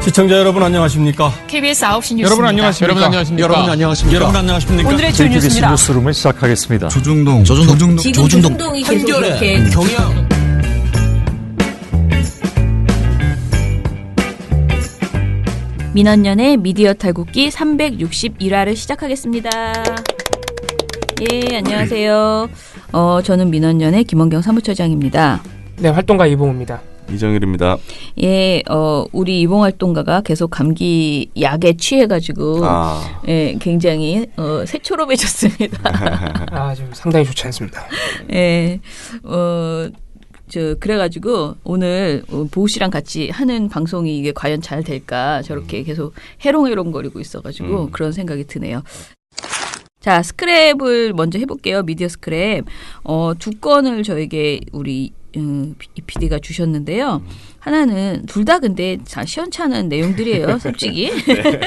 시청자 여러분 안녕하십니까? KBS 9시 뉴스입니다. 여러분 안녕하십니까? 여러분 안녕하십니까? 오늘의 주 뉴스입니다. 뉴스룸을 시작하겠습니다. 조중동 조중동이 계속 이렇게 경영 민원연의 미디어 탈곡기 361화를 시작하겠습니다. 예, 안녕하세요. 저는 민원연의 김원경 사무처장입니다. 네, 활동가 이봉우입니다. 이정일입니다. 예, 우리 이봉 활동가가 계속 감기 약에 취해가지고 예, 굉장히 새초롬해졌습니다. 좀 상당히 좋지 않습니다. 예, 그래가지고 오늘 보우 씨랑 같이 하는 방송이 이게 과연 잘 될까 저렇게 계속 해롱해롱거리고 있어가지고 그런 생각이 드네요. 자, 스크랩을 먼저 해볼게요. 미디어 스크랩. 두 건을 저에게 우리 PD가 주셨는데요. 하나는 둘 다 근데 시원찮은 내용들이에요. 솔직히. 네.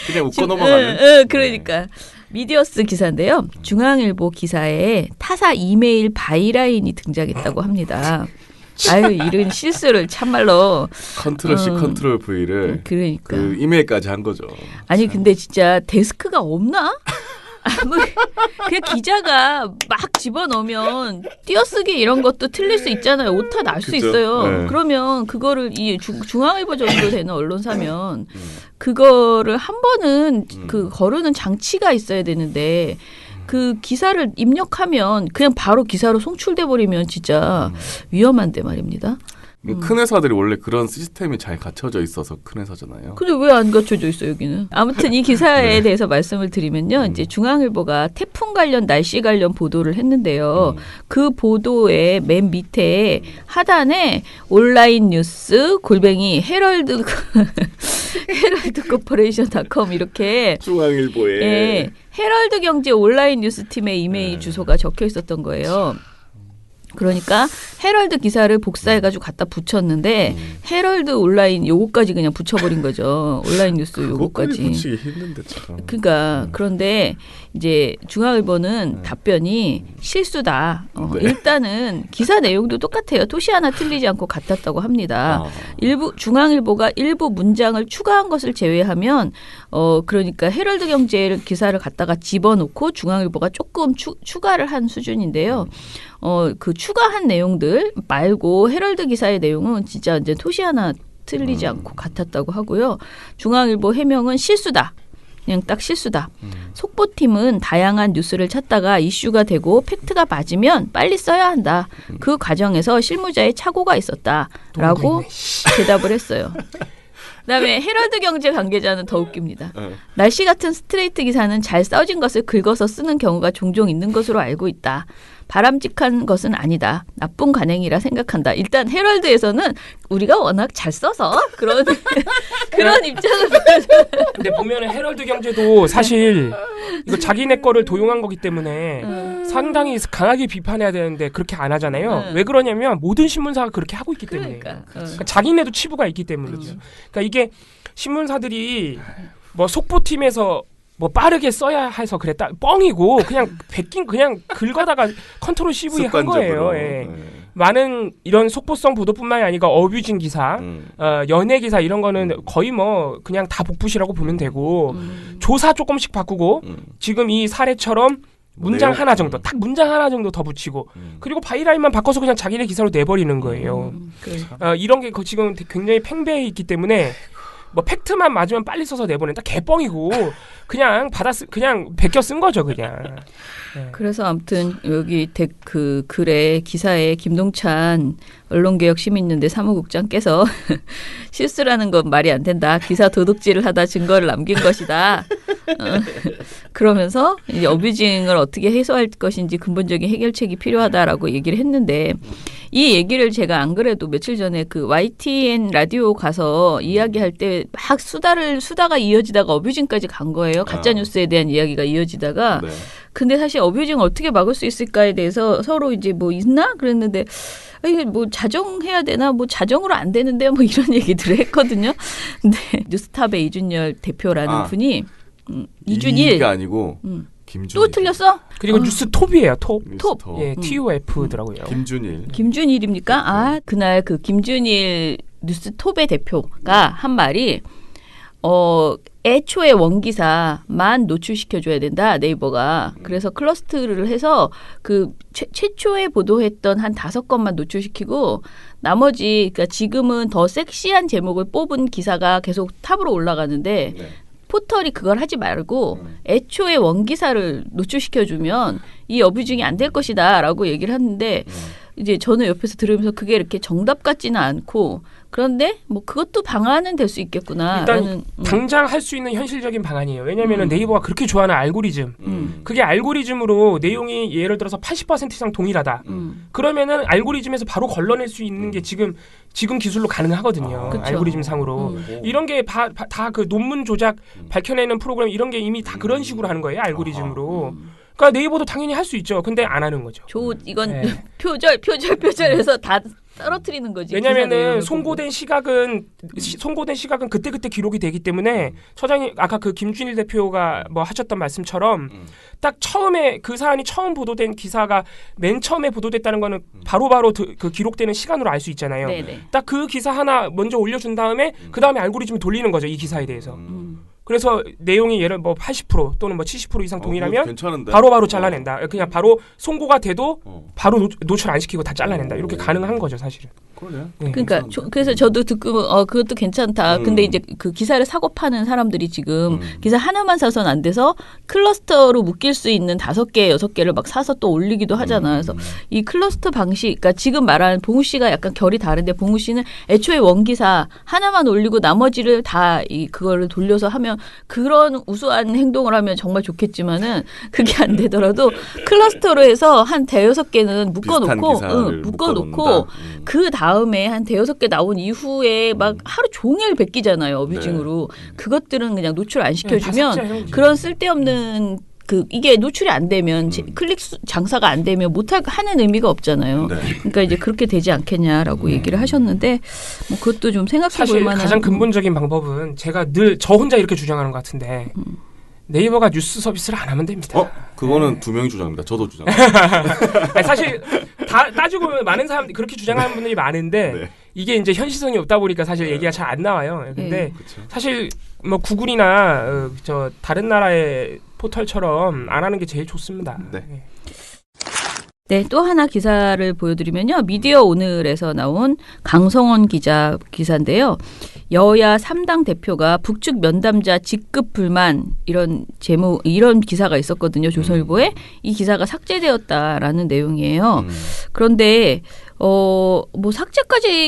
그냥 웃고 넘어가는. 그러니까. 미디어스 기사인데요. 중앙일보 기사에 타사 이메일 바이라인이 등장했다고 합니다. 아유, 이런 실수를 참말로. 컨트롤 C 컨트롤 V를 그러니까. 그 이메일까지 한 거죠. 아니 근데 진짜 데스크가 없나? 그냥 기자가 막 집어넣으면 띄어쓰기 이런 것도 틀릴 수 있잖아요. 오타 날 수 있어요. 네. 그러면 그거를 이 중앙일보 정도 되는 언론사면 그거를 한 번은 그 거르는 장치가 있어야 되는데 그 기사를 입력하면 그냥 바로 기사로 송출돼 버리면 진짜 위험한데 말입니다. 큰 회사들이 원래 그런 시스템이 잘 갖춰져 있어서 큰 회사잖아요. 근데 왜 안 갖춰져 있어 여기는? 아무튼 이 기사에 네. 대해서 말씀을 드리면요. 이제 중앙일보가 태풍 관련 날씨 관련 보도를 했는데요. 그 보도의 맨 밑에 하단에 온라인 뉴스 @ 헤럴드 코퍼레이션.com 이렇게 중앙일보에 예, 헤럴드 경제 온라인 뉴스팀의 이메일 주소가 적혀 있었던 거예요. 그러니까 헤럴드 기사를 복사해가지고 갖다 붙였는데 헤럴드 온라인 요거까지 그냥 붙여버린 거죠. 온라인 뉴스 요거까지. 붙이기 힘든데 참. 그러니까 그런데 이제 중앙일보는 답변이 실수다. 네. 일단은 기사 내용도 똑같아요. 토시 하나 틀리지 않고 같았다고 합니다. 중앙일보가 일부 문장을 추가한 것을 제외하면 그러니까 헤럴드 경제 기사를 갖다가 집어넣고 중앙일보가 조금 추가를 한 수준인데요. 그 추가한 내용들 말고 헤럴드 기사의 내용은 진짜 이제 토시 하나 틀리지 않고 같았다고 하고요. 중앙일보 해명은 실수다. 그냥 딱 실수다. 속보팀은 다양한 뉴스를 찾다가 이슈가 되고 팩트가 맞으면 빨리 써야 한다. 그 과정에서 실무자의 착오가 있었다라고 대답을 했어요. 그다음에 헤럴드 경제 관계자는 더 웃깁니다. 날씨 같은 스트레이트 기사는 잘 써진 것을 긁어서 쓰는 경우가 종종 있는 것으로 알고 있다. 바람직한 것은 아니다. 나쁜 관행이라 생각한다. 일단 헤럴드에서는 우리가 워낙 잘 써서 그런 입장을 근데 보면은 헤럴드 경제도 사실 이거 자기네 거를 도용한 거기 때문에 상당히 강하게 비판해야 되는데 그렇게 안 하잖아요. 왜 그러냐면 모든 신문사가 그렇게 하고 있기 때문에. 그러니까 자기네도 치부가 있기 때문이죠. 그러니까 이게 신문사들이 뭐 속보팀에서 뭐 빠르게 써야 해서 그랬다 뻥이고 그냥 그냥 긁어다가 컨트롤 CV 한 거예요. 예. 많은 이런 속보성 보도뿐만이 아니라 어뷰징 기사, 연예 기사 이런 거는 거의 뭐 그냥 다 복붙이라고 보면 되고 조사 조금씩 바꾸고 지금 이 사례처럼 문장 하나 정도, 딱 문장 하나 정도 더 붙이고 그리고 바이라인만 바꿔서 그냥 자기네 기사로 내버리는 거예요. 이런 게 지금 굉장히 팽배해 있기 때문에 뭐 팩트만 맞으면 빨리 써서 내보낸다 개뻥이고 그냥 그냥 베껴 쓴 거죠 그냥. 네. 그래서 아무튼 여기 그 글에 기사에 김동찬 언론개혁 시민연대 사무국장께서 실수라는 건 말이 안 된다. 기사 도둑질을 하다 증거를 남긴 것이다. 그러면서 이제 어뷰징을 어떻게 해소할 것인지 근본적인 해결책이 필요하다라고 얘기를 했는데 이 얘기를 제가 안 그래도 며칠 전에 그 YTN 라디오 가서 이야기할 때 막 수다가 이어지다가 어뷰징까지 간 거예요. 가짜 뉴스에 대한 이야기가 이어지다가 네. 근데 사실 어뷰징 어떻게 막을 수 있을까에 대해서 서로 이제 뭐 있나 그랬는데 이게 뭐 자정해야 되나 뭐 자정으로 안 되는데 뭐 이런 얘기들을 했거든요. 근데 뉴스탑의 이준열 대표라는 분이 이준일가 아니고 김준일. 또 틀렸어? 그리고 뉴스톱이에요. 톱. 톱. 예, TOF더라고요. 김준일. 김준일입니까? 아, 그날 그 김준일 뉴스톱의 대표가 한 말이 애초에 원기사만 노출시켜줘야 된다 네이버가. 그래서 클러스터를 해서 그 최초에 보도했던 한 5건만 노출시키고 나머지 그러니까 지금은 더 섹시한 제목을 뽑은 기사가 계속 탑으로 올라가는데 네. 포털이 그걸 하지 말고 애초에 원기사를 노출시켜주면 이 어뷰징이 안 될 것이다라고 얘기를 하는데 이제 저는 옆에서 들으면서 그게 이렇게 정답 같지는 않고 그런데 뭐 그것도 방안은 될 수 있겠구나. 일단 당장 할 수 있는 현실적인 방안이에요. 왜냐하면 네이버가 그렇게 좋아하는 알고리즘. 그게 알고리즘으로 내용이 예를 들어서 80% 이상 동일하다. 그러면은 알고리즘에서 바로 걸러낼 수 있는 게 지금 기술로 가능하거든요. 알고리즘 상으로. 이런 게 다 그 논문 조작 밝혀내는 프로그램 이런 게 이미 다 그런 식으로 하는 거예요. 알고리즘으로. 그러니까 네이버도 당연히 할 수 있죠. 근데 안 하는 거죠. 이건 네. 표절해서 다 떨어뜨리는 거지. 왜냐면은 송고된 시각은 그때그때 기록이 되기 때문에 처장님 아까 그 김준일 대표가 뭐 하셨던 말씀처럼 딱 처음에 그 사안이 처음 보도된 기사가 맨 처음에 보도됐다는 거는 바로바로 그 기록되는 시간으로 알 수 있잖아요. 네네. 딱 그 기사 하나 먼저 올려준 다음에 그 다음에 알고리즘이 돌리는 거죠. 이 기사에 대해서. 그래서 내용이 예를 뭐 80% 또는 뭐 70% 이상 동일하면 바로바로 잘라낸다. 그냥 바로 송고가 돼도 바로 노출 안 시키고 다 잘라낸다. 이렇게 가능한 거죠, 사실은. 그러네. 네. 그러니까 그래서 저도 듣고 그것도 괜찮다. 근데 이제 그 기사를 사고 파는 사람들이 지금 기사 하나만 사서는 안 돼서 클러스터로 묶일 수 있는 5개, 6개를 막 사서 또 올리기도 하잖아요. 그래서 이 클러스터 방식, 그러니까 지금 말하는 봉우 씨가 약간 결이 다른데 봉우 씨는 애초에 원기사 하나만 올리고 나머지를 다 그거를 돌려서 하면 그런 우수한 행동을 하면 정말 좋겠지만은 그게 안 되더라도 클러스터로 해서 한 5-6개는 묶어놓고 그 다음에 한 5-6개 나온 이후에 막 하루 종일 베끼잖아요. 어뷰징으로. 네. 그것들은 그냥 노출 안 시켜주면 그런 쓸데없는 이게 노출이 안 되면 클릭 장사가 안 되면 하는 의미가 없잖아요. 네. 그러니까 이제 그렇게 되지 않겠냐라고 얘기를 하셨는데 뭐 그것도 좀 생각해 볼 사실 만한. 가장 근본적인 방법은 제가 늘 저 혼자 이렇게 주장하는 것 같은데 네이버가 뉴스 서비스를 안 하면 됩니다. 그거는 2명이 주장합니다. 저도 주장. 사실 따지고 보면 많은 사람들이 그렇게 주장하는 분들이 많은데 네. 이게 이제 현실성이 없다 보니까 사실 얘기가 잘 안 나와요. 근데 그쵸. 사실 뭐 구글이나 저 다른 나라의 포털처럼 안 하는 게 제일 좋습니다. 네. 네, 또 하나 기사를 보여드리면요. 미디어 오늘에서 나온 강성원 기사인데요. 여야 3당 대표가 북측 면담자 직급 불만 이런 기사가 있었거든요. 조선일보에. 이 기사가 삭제되었다라는 내용이에요. 그런데 뭐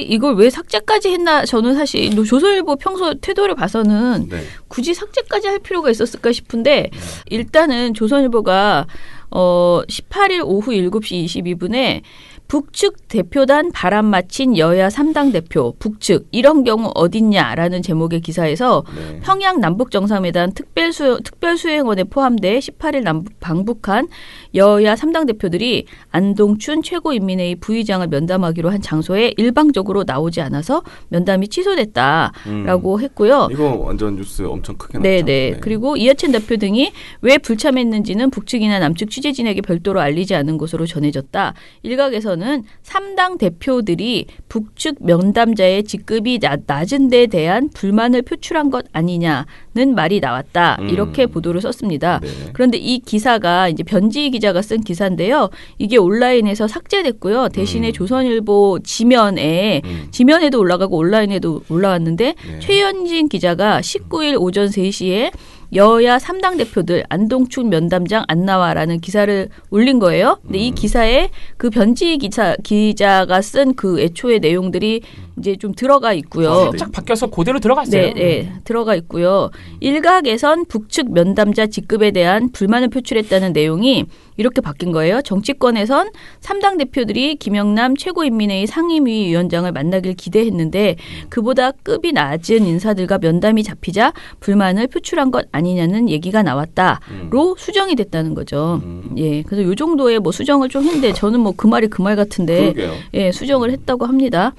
이걸 왜 삭제까지 했나 저는 사실 조선일보 평소 태도를 봐서는 굳이 삭제까지 할 필요가 있었을까 싶은데 일단은 조선일보가 18일 오후 7시 22분에 북측 대표단 바람 맞힌 여야 3당 대표 북측 이런 경우 어딨냐라는 제목의 기사에서 평양 남북정상회담 특별수행원에 포함돼 18일 방북한 여야 3당 대표들이 안동춘 최고인민회의 부의장을 면담하기로 한 장소에 일방적으로 나오지 않아서 면담이 취소됐다라고 했고요. 이거 완전 뉴스 엄청 크게 났죠. 네. 그리고 이하찬 대표 등이 왜 불참했는지는 북측이나 남측 취재진에게 별도로 알리지 않은 것으로 전해졌다. 일각에서는 3당 대표들이 북측 면담자의 직급이 낮은 데 대한 불만을 표출한 것 아니냐는 말이 나왔다. 이렇게 보도를 썼습니다. 그런데 이 기사가 이제 변지희 기자가 쓴 기사인데요. 이게 온라인에서 삭제됐고요. 대신에 조선일보 지면에도 올라가고 온라인에도 올라왔는데 최현진 기자가 19일 오전 3시에 여야 3당 대표들 안동춘 면담장 안 나와라는 기사를 올린 거예요. 근데 이 기사에 그 변지희 기자가 쓴 그 애초의 내용들이 이제 좀 들어가 있고요. 살짝 바뀌어서 그대로 들어갔어요. 네, 들어가 있고요. 일각에선 북측 면담자 직급에 대한 불만을 표출했다는 내용이 이렇게 바뀐 거예요. 정치권에선 3당 대표들이 김영남 최고인민회의 상임위 위원장을 만나길 기대했는데 그보다 급이 낮은 인사들과 면담이 잡히자 불만을 표출한 것 아니냐는 얘기가 나왔다로 수정이 됐다는 거죠. 예, 그래서 이 정도의 뭐 수정을 좀 했는데 저는 뭐 그 말이 그 말 같은데 예, 수정을 했다고 합니다.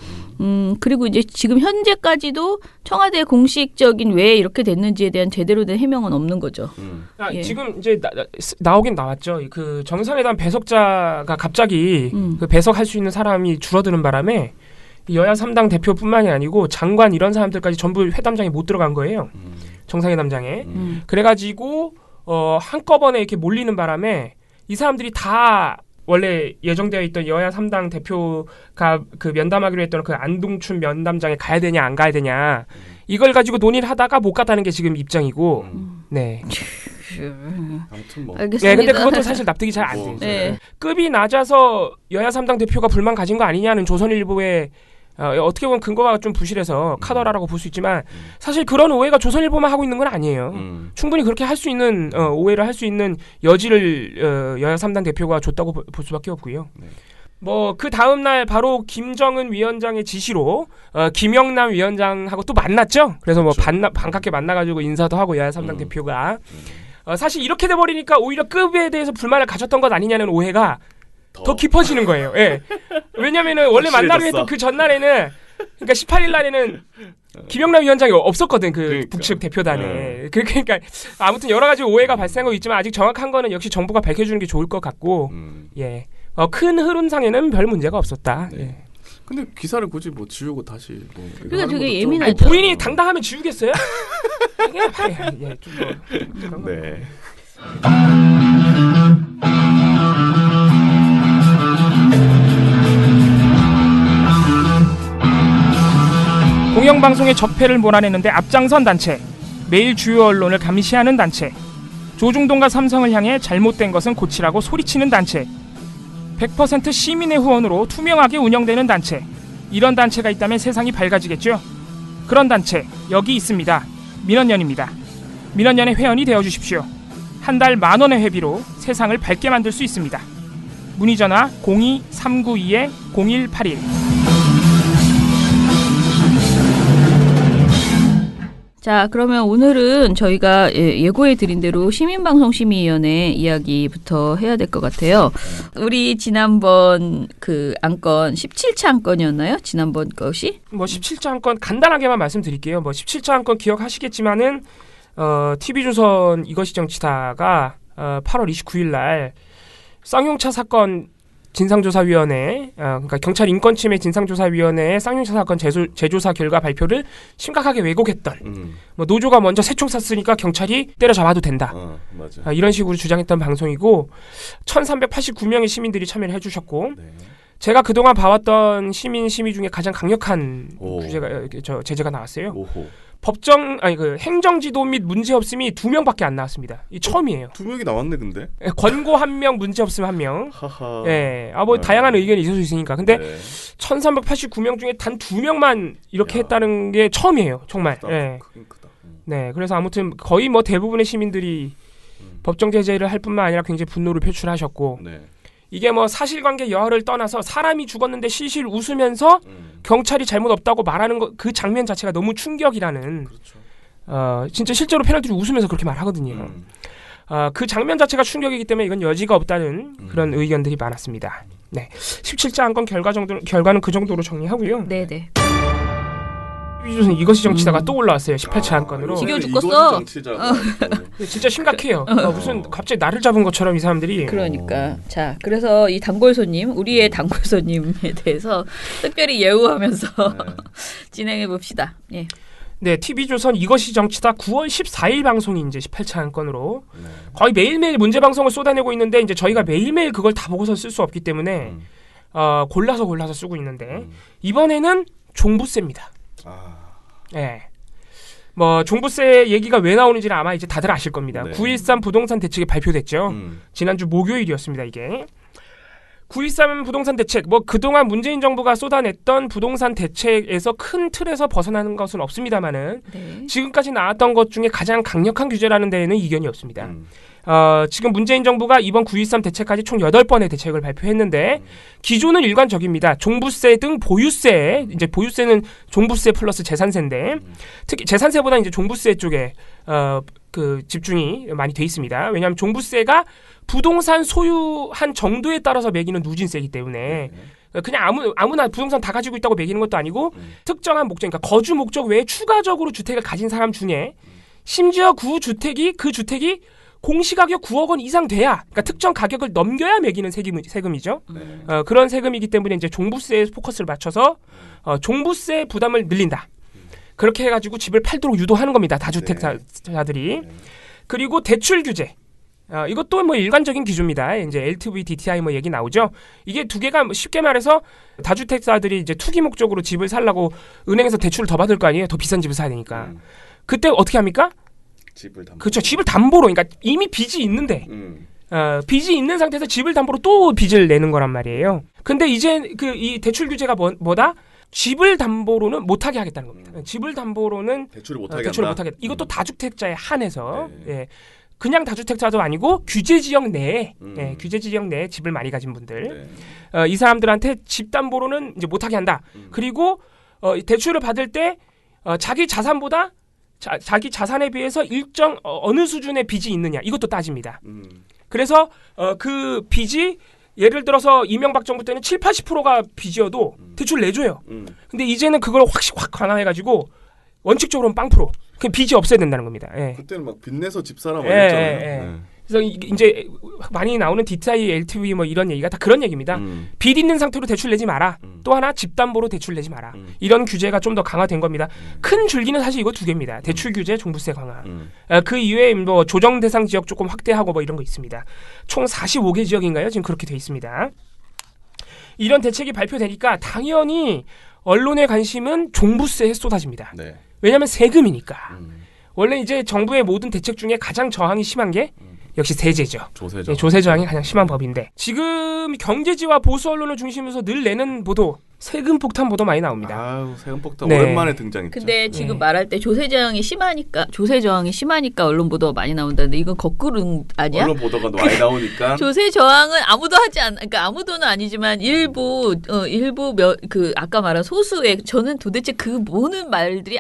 그리고 이제 지금 현재까지도 청와대 공식적인 왜 이렇게 됐는지에 대한 제대로 된 해명은 없는 거죠. 예. 지금 이제 나오긴 나왔죠. 그 정상회담 배석자가 갑자기 그 배석할 수 있는 사람이 줄어드는 바람에 여야 3당 대표뿐만이 아니고 장관 이런 사람들까지 전부 회담장에 못 들어간 거예요. 정상회담장에. 그래가지고 한꺼번에 이렇게 몰리는 바람에 이 사람들이 다 원래 예정되어 있던 여야 3당 대표가 그 면담하기로 했던 그 안동춘 면담장에 가야 되냐 안 가야 되냐 이걸 가지고 논의를 하다가 못 갔다는 게 지금 입장이고 네. 아무튼 뭐. 알겠습니다. 네, 근데 그것도 사실 납득이 잘 안 돼요. 네. 급이 낮아서 여야 3당 대표가 불만 가진 거 아니냐는 조선일보의 어떻게 보면 근거가 좀 부실해서 카더라라고 볼 수 있지만 사실 그런 오해가 조선일보만 하고 있는 건 아니에요. 충분히 그렇게 할 수 있는 오해를 할 수 있는 여지를 여야 3당 대표가 줬다고 볼 수밖에 없고요. 네. 뭐 그 다음 날 바로 김정은 위원장의 지시로 김영남 위원장하고 또 만났죠. 그래서 뭐 그렇죠. 반갑게 만나가지고 인사도 하고 여야 3당 대표가 사실 이렇게 돼버리니까 오히려 급에 대해서 불만을 가졌던 것 아니냐는 오해가 더 깊어지는 거예요. 예. 왜냐면은 원래 만나기로 했던 그 전날에는 그러니까 18일 날에는 김영남 위원장이 없었거든. 그 북측 대표단에. 그러니까 아무튼 여러 가지 오해가 발생하고 있지만 아직 정확한 거는 역시 정부가 밝혀주는 게 좋을 것 같고 예. 큰 흐름상에는 별 문제가 없었다. 네. 예. 근데 기사를 굳이 뭐 지우고 다시 뭐 이거 그러니까 하는 되게 것도 좀- 예민하죠. 아니, 본인이 당당하면 지우겠어요? 예, 좀 뭐. 네. 공영방송의 적폐를 몰아내는데 앞장선 단체, 매일 주요 언론을 감시하는 단체, 조중동과 삼성을 향해 잘못된 것은 고치라고 소리치는 단체, 100% 시민의 후원으로 투명하게 운영되는 단체, 이런 단체가 있다면 세상이 밝아지겠죠? 그런 단체 여기 있습니다. 민원연입니다. 민원연의 회원이 되어주십시오. 한 달 10,000원의 회비로 세상을 밝게 만들 수 있습니다. 문의전화 02-392-0181. 자, 그러면 오늘은 저희가 예고해드린 대로 시민방송심의위원회 이야기부터 해야 될 것 같아요. 우리 지난번 그 안건 17차 안건이었나요? 지난번 것이? 뭐 17차 안건 간단하게만 말씀드릴게요. 뭐 17차 안건 기억하시겠지만은 TV조선 이것이 정치다가 8월 29일 날 쌍용차 사건 진상조사위원회, 그러니까 경찰 인권침해 진상조사위원회의 쌍용차 사건 재조사 결과 발표를 심각하게 왜곡했던, 뭐 노조가 먼저 새총 쐈으니까 경찰이 때려잡아도 된다. 맞아. 이런 식으로 주장했던 방송이고 1,389명의 시민들이 참여를 해주셨고 네. 제가 그동안 봐왔던 심의 중에 가장 강력한 오. 제재가 나왔어요. 오호. 행정지도 및 문제없음이 2명밖에 안 나왔습니다. 이 처음이에요. 2명이 나왔네 근데. 권고 1명, 문제없음 1명. 하하. 예, 뭐 다양한 의견이 있을 수 있으니까. 근데 네. 1,389명 중에 단 2명만 이렇게 했다는 게 처음이에요, 정말. 크다. 예. 크긴 크다. 네, 그래서 아무튼 거의 뭐 대부분의 시민들이 법정 제재를 할 뿐만 아니라 굉장히 분노를 표출하셨고, 네. 이게 뭐 사실관계 여하를 떠나서 사람이 죽었는데 실실 웃으면서 경찰이 잘못 없다고 말하는 그 장면 자체가 너무 충격이라는. 그렇죠. 진짜 실제로 패널들이 웃으면서 그렇게 말하거든요. 그 장면 자체가 충격이기 때문에 이건 여지가 없다는 그런 의견들이 많았습니다. 네, 17자 안건 결과는 그 정도로 정리하고요. 네네. TV조선 이것이 정치다가 또 올라왔어요. 18차 안건으로. 지겨워 이번에는 죽겠어. 이것이 정치자가 또 진짜 심각해요. 무슨 갑자기 나를 잡은 것처럼 이 사람들이. 그러니까. 자, 그래서 이 단골손님, 우리의 단골손님에 대해서 특별히 예우하면서 진행해 봅시다. 예. 네, TV조선 이것이 정치다 9월 14일 방송이 이제 18차 안건으로 거의 매일매일 문제 방송을 쏟아내고 있는데 이제 저희가 매일매일 그걸 다 보고서 쓸 수 없기 때문에 골라서 쓰고 있는데 이번에는 종부세입니다. 예. 뭐 종부세 얘기가 왜 나오는지는 아마 이제 다들 아실 겁니다. 네. 9.13 부동산 대책이 발표됐죠. 지난주 목요일이었습니다, 이게. 9.13 부동산 대책, 뭐 그동안 문재인 정부가 쏟아냈던 부동산 대책에서 큰 틀에서 벗어나는 것은 없습니다만은 네. 지금까지 나왔던 것 중에 가장 강력한 규제라는 데에는 이견이 없습니다. 지금 문재인 정부가 이번 9.13 대책까지 총 8번의 대책을 발표했는데 기존은 일관적입니다. 종부세 등 보유세, 이제 보유세는 종부세 플러스 재산세인데 특히 재산세보다 이제 종부세 쪽에 그 집중이 많이 돼 있습니다. 왜냐하면 종부세가 부동산 소유한 정도에 따라서 매기는 누진세이기 때문에 그냥 아무나 부동산 다 가지고 있다고 매기는 것도 아니고 특정한 목적, 그러니까 거주 목적 외에 추가적으로 주택을 가진 사람 중에 심지어 그 주택이 공시가격 9억 원 이상 돼야, 그러니까 특정 가격을 넘겨야 매기는 세금이죠. 네. 그런 세금이기 때문에 이제 종부세에 포커스를 맞춰서 종부세 부담을 늘린다. 그렇게 해가지고 집을 팔도록 유도하는 겁니다. 다주택자들이. 네. 그리고 대출 규제. 이것도 뭐 일관적인 기준입니다. 이제 LTV, DTI 뭐 얘기 나오죠. 이게 두 개가 쉽게 말해서 다주택자들이 이제 투기 목적으로 집을 살라고 은행에서 대출을 더 받을 거 아니에요. 더 비싼 집을 사야 되니까. 그때 어떻게 합니까? 집을 담보. 그렇죠. 집을 담보로. 그러니까 이미 빚이 있는데 빚이 있는 상태에서 집을 담보로 또 빚을 내는 거란 말이에요. 근데 이제 이 대출 규제가 뭐다? 집을 담보로는 못하게 하겠다는 겁니다. 집을 담보로는 대출을 못하게 대출을 한다. 못하게. 이것도 다주택자에 한해서 네. 예. 그냥 다주택자도 아니고 규제 지역 내에 규제 지역 내에 집을 많이 가진 분들 네. 이 사람들한테 집 담보로는 이제 못하게 한다. 그리고 대출을 받을 때 자기 자산보다 자기 자산에 비해서 일정 어느 수준의 빚이 있느냐 이것도 따집니다. 그래서 그 빚이 예를 들어서 이명박 정부 때는 7, 80%가 빚이어도 대출 내줘요. 근데 이제는 그걸 확 강화해가지고 원칙적으로는 0%. 그냥 빚이 없어야 된다는 겁니다. 예. 그때는 막 빚내서 집 사람 아니었잖아요. 예. 그래서 이제 많이 나오는 DTI, LTV 뭐 이런 얘기가 다 그런 얘기입니다. 빚 있는 상태로 대출 내지 마라. 또 하나 집담보로 대출 내지 마라. 이런 규제가 좀 더 강화된 겁니다. 큰 줄기는 사실 이거 두 개입니다. 대출 규제, 종부세 강화. 그 이외에 뭐 조정 대상 지역 조금 확대하고 뭐 이런 거 있습니다. 총 45개 지역인가요? 지금 그렇게 돼 있습니다. 이런 대책이 발표되니까 당연히 언론의 관심은 종부세에 쏟아집니다. 네. 왜냐하면 세금이니까. 원래 이제 정부의 모든 대책 중에 가장 저항이 심한 게 역시 세제죠. 조세죠. 조세 저항이 가장 심한 법인데 지금 경제지와 보수 언론을 중심으로 늘 내는 보도, 세금 폭탄 보도 많이 나옵니다. 아유, 세금 폭탄 네. 오랜만에 등장했죠. 근데 지금 말할 때 조세 저항이 심하니까 언론 보도가 많이 나온다는데 이건 거꾸로 아니야? 언론 보도가 많이 나오니까 조세 저항은 아무도 하지 않, 그러니까 아무도는 아니지만 일부 그 아까 말한 소수의 저는 도대체 그 모든 말들이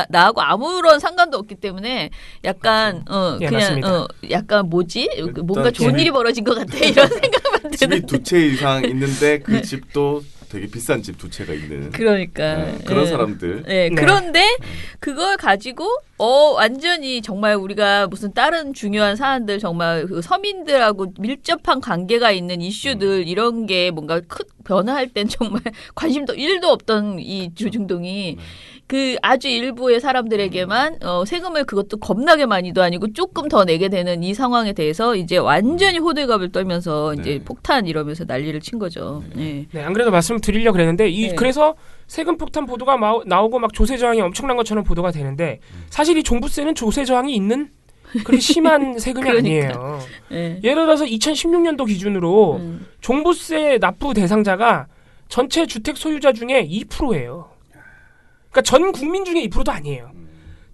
나하고 아무런 상관도 없기 때문에 약간 예, 그냥 맞습니다. 약간 뭐지 뭔가 일단 좋은 일이 벌어진 것 같아 이런 생각만 드는. 집이 두 채 이상 있는데 그 집도 되게 비싼 집 두 채가 있는 그러니까 그런 예. 사람들. 네, 네. 그런데 그걸 가지고 완전히 정말 우리가 무슨 다른 중요한 사안들 정말 그 서민들하고 밀접한 관계가 있는 이슈들 이런 게 뭔가 큰 변화할 땐 정말 관심도 1도 없던 이 조중동이 그 아주 일부의 사람들에게만 세금을 그것도 겁나게 많이도 아니고 조금 더 내게 되는 이 상황에 대해서 이제 완전히 호들갑을 떨면서 이제 폭탄 이러면서 난리를 친 거죠. 네. 네, 안 그래도 말씀 드리려고 그랬는데 네. 그래서 세금 폭탄 보도가 나오고 막 조세 저항이 엄청난 것처럼 보도가 되는데 사실 이 종부세는 조세 저항이 있는 그렇게 심한 세금이 그러니까. 아니에요. 네. 예를 들어서 2016년도 기준으로 종부세 납부 대상자가 전체 주택 소유자 중에 2%예요. 그러니까 전 국민 중에 2%도 아니에요.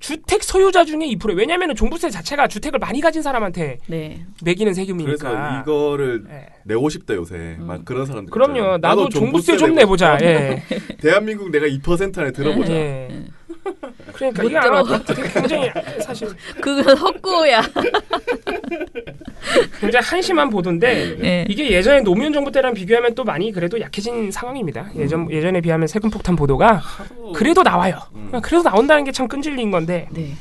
주택 소유자 중에 2%. 왜냐하면 종부세 자체가 주택을 많이 가진 사람한테 네. 매기는 세금이니까. 그래서 이거를 네. 내고 싶다 요새 막 그런 사람들. 그럼요. 있잖아요. 나도 종부세 좀 내고 내보자. 싶어. 예. 대한민국 내가 2% 안에 들어보자. 예. 그러니까 못 이게 들어. 굉장히 사실 그건 헛구야. 굉장히 한심한 보도인데 네. 이게 예전에 노무현 정부 때랑 비교하면 또 많이 그래도 약해진 상황입니다. 예전에 비하면 세금 폭탄 보도가 그래도 나와요. 그래도 나온다는 게 참 끈질긴 건데 네.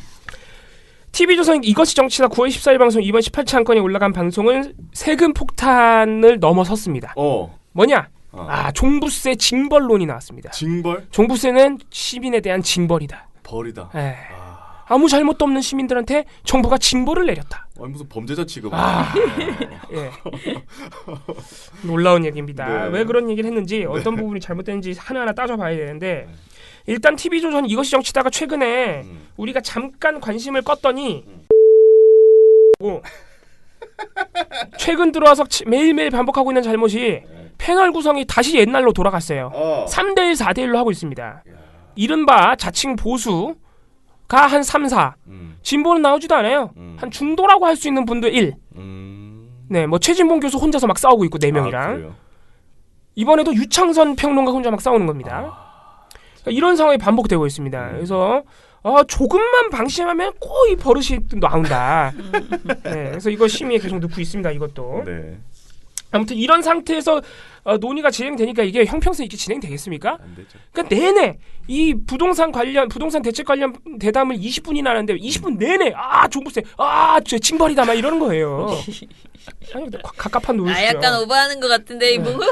TV조선 이것이 정치다 9월 14일 방송 이번 18차 안건에 올라간 방송은 세금 폭탄을 넘어섰습니다. 뭐냐? 종부세 징벌론이 나왔습니다. 징벌? 종부세는 시민에 대한 징벌이다. 벌이다. 예. 아무 잘못도 없는 시민들한테 정부가 징벌을 내렸다. 무슨 범죄자 취급. 예. 놀라운 얘기입니다. 네. 왜 그런 얘기를 했는지 어떤 부분이 잘못됐는지 하나하나 따져봐야 되는데 일단 TV조선 이것이 정치다가 최근에 우리가 잠깐 관심을 껐더니 최근 들어와서 매일매일 반복하고 있는 잘못이 패널 구성이 다시 옛날로 돌아갔어요. 3대1, 4대1로 하고 있습니다. 이른바 자칭 보수가 한 3, 4 진보는 나오지도 않아요. 한 중도라고 할 수 있는 분들 1 네, 뭐 최진봉 교수 혼자서 막 싸우고 있고 4명이랑 이번에도 유창선 평론가 혼자 막 싸우는 겁니다. 이런 상황이 반복되고 있습니다. 그래서 조금만 방심하면 꼭 이 버릇이 나온다. 네, 그래서 이거 심의에 계속 넣고 있습니다. 이것도. 네. 아무튼 이런 상태에서 논의가 진행되니까 이게 형평성 있게 진행되겠습니까? 안 되죠. 그러니까 내내 이 부동산 대책 관련 대담을 20분이나 하는데 20분 내내 종부세 저 징벌이다 막 이러는 거예요. 아니 갑갑한 노릇이죠. 약간 오버하는 것 같은데 이 부분.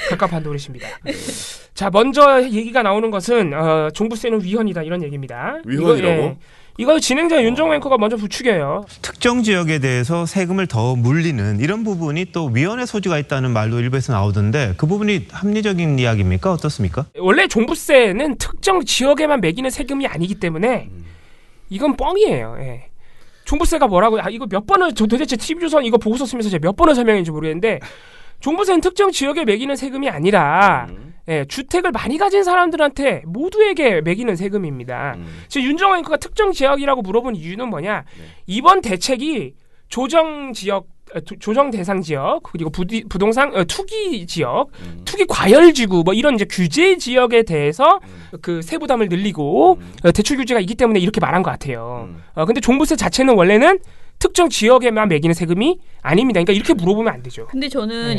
갑갑한 노릇입니다. 자, 먼저 얘기가 나오는 것은 종부세는 위헌이다 이런 얘기입니다. 위헌이라고? 이거 진행자 윤정호 앵커가 먼저 부추겨요. 특정 지역에 대해서 세금을 더 물리는 이런 부분이 또 위헌의 소지가 있다는 말도 일부에서 나오던데 그 부분이 합리적인 이야기입니까? 어떻습니까? 원래 종부세는 특정 지역에만 매기는 세금이 아니기 때문에 이건 뻥이에요. 예. 종부세가 뭐라고? 이거 몇 번을 도대체 TV조선 이거 보고서 쓰면서 제가 몇 번을 설명했는지 모르겠는데 종부세는 특정 지역에 매기는 세금이 아니라 주택을 많이 가진 사람들한테 모두에게 매기는 세금입니다. 지금 윤정호 앵커가 특정 지역이라고 물어본 이유는 뭐냐? 이번 대책이 조정 대상 지역 그리고 부동산 투기 지역, 투기 과열지구 뭐 이런 이제 규제 지역에 대해서 그 세부담을 늘리고 대출 규제가 있기 때문에 이렇게 말한 것 같아요. 근데 종부세 자체는 원래는 특정 지역에만 매기는 세금이 아닙니다. 그러니까 이렇게 물어보면 안 되죠. 근데 저는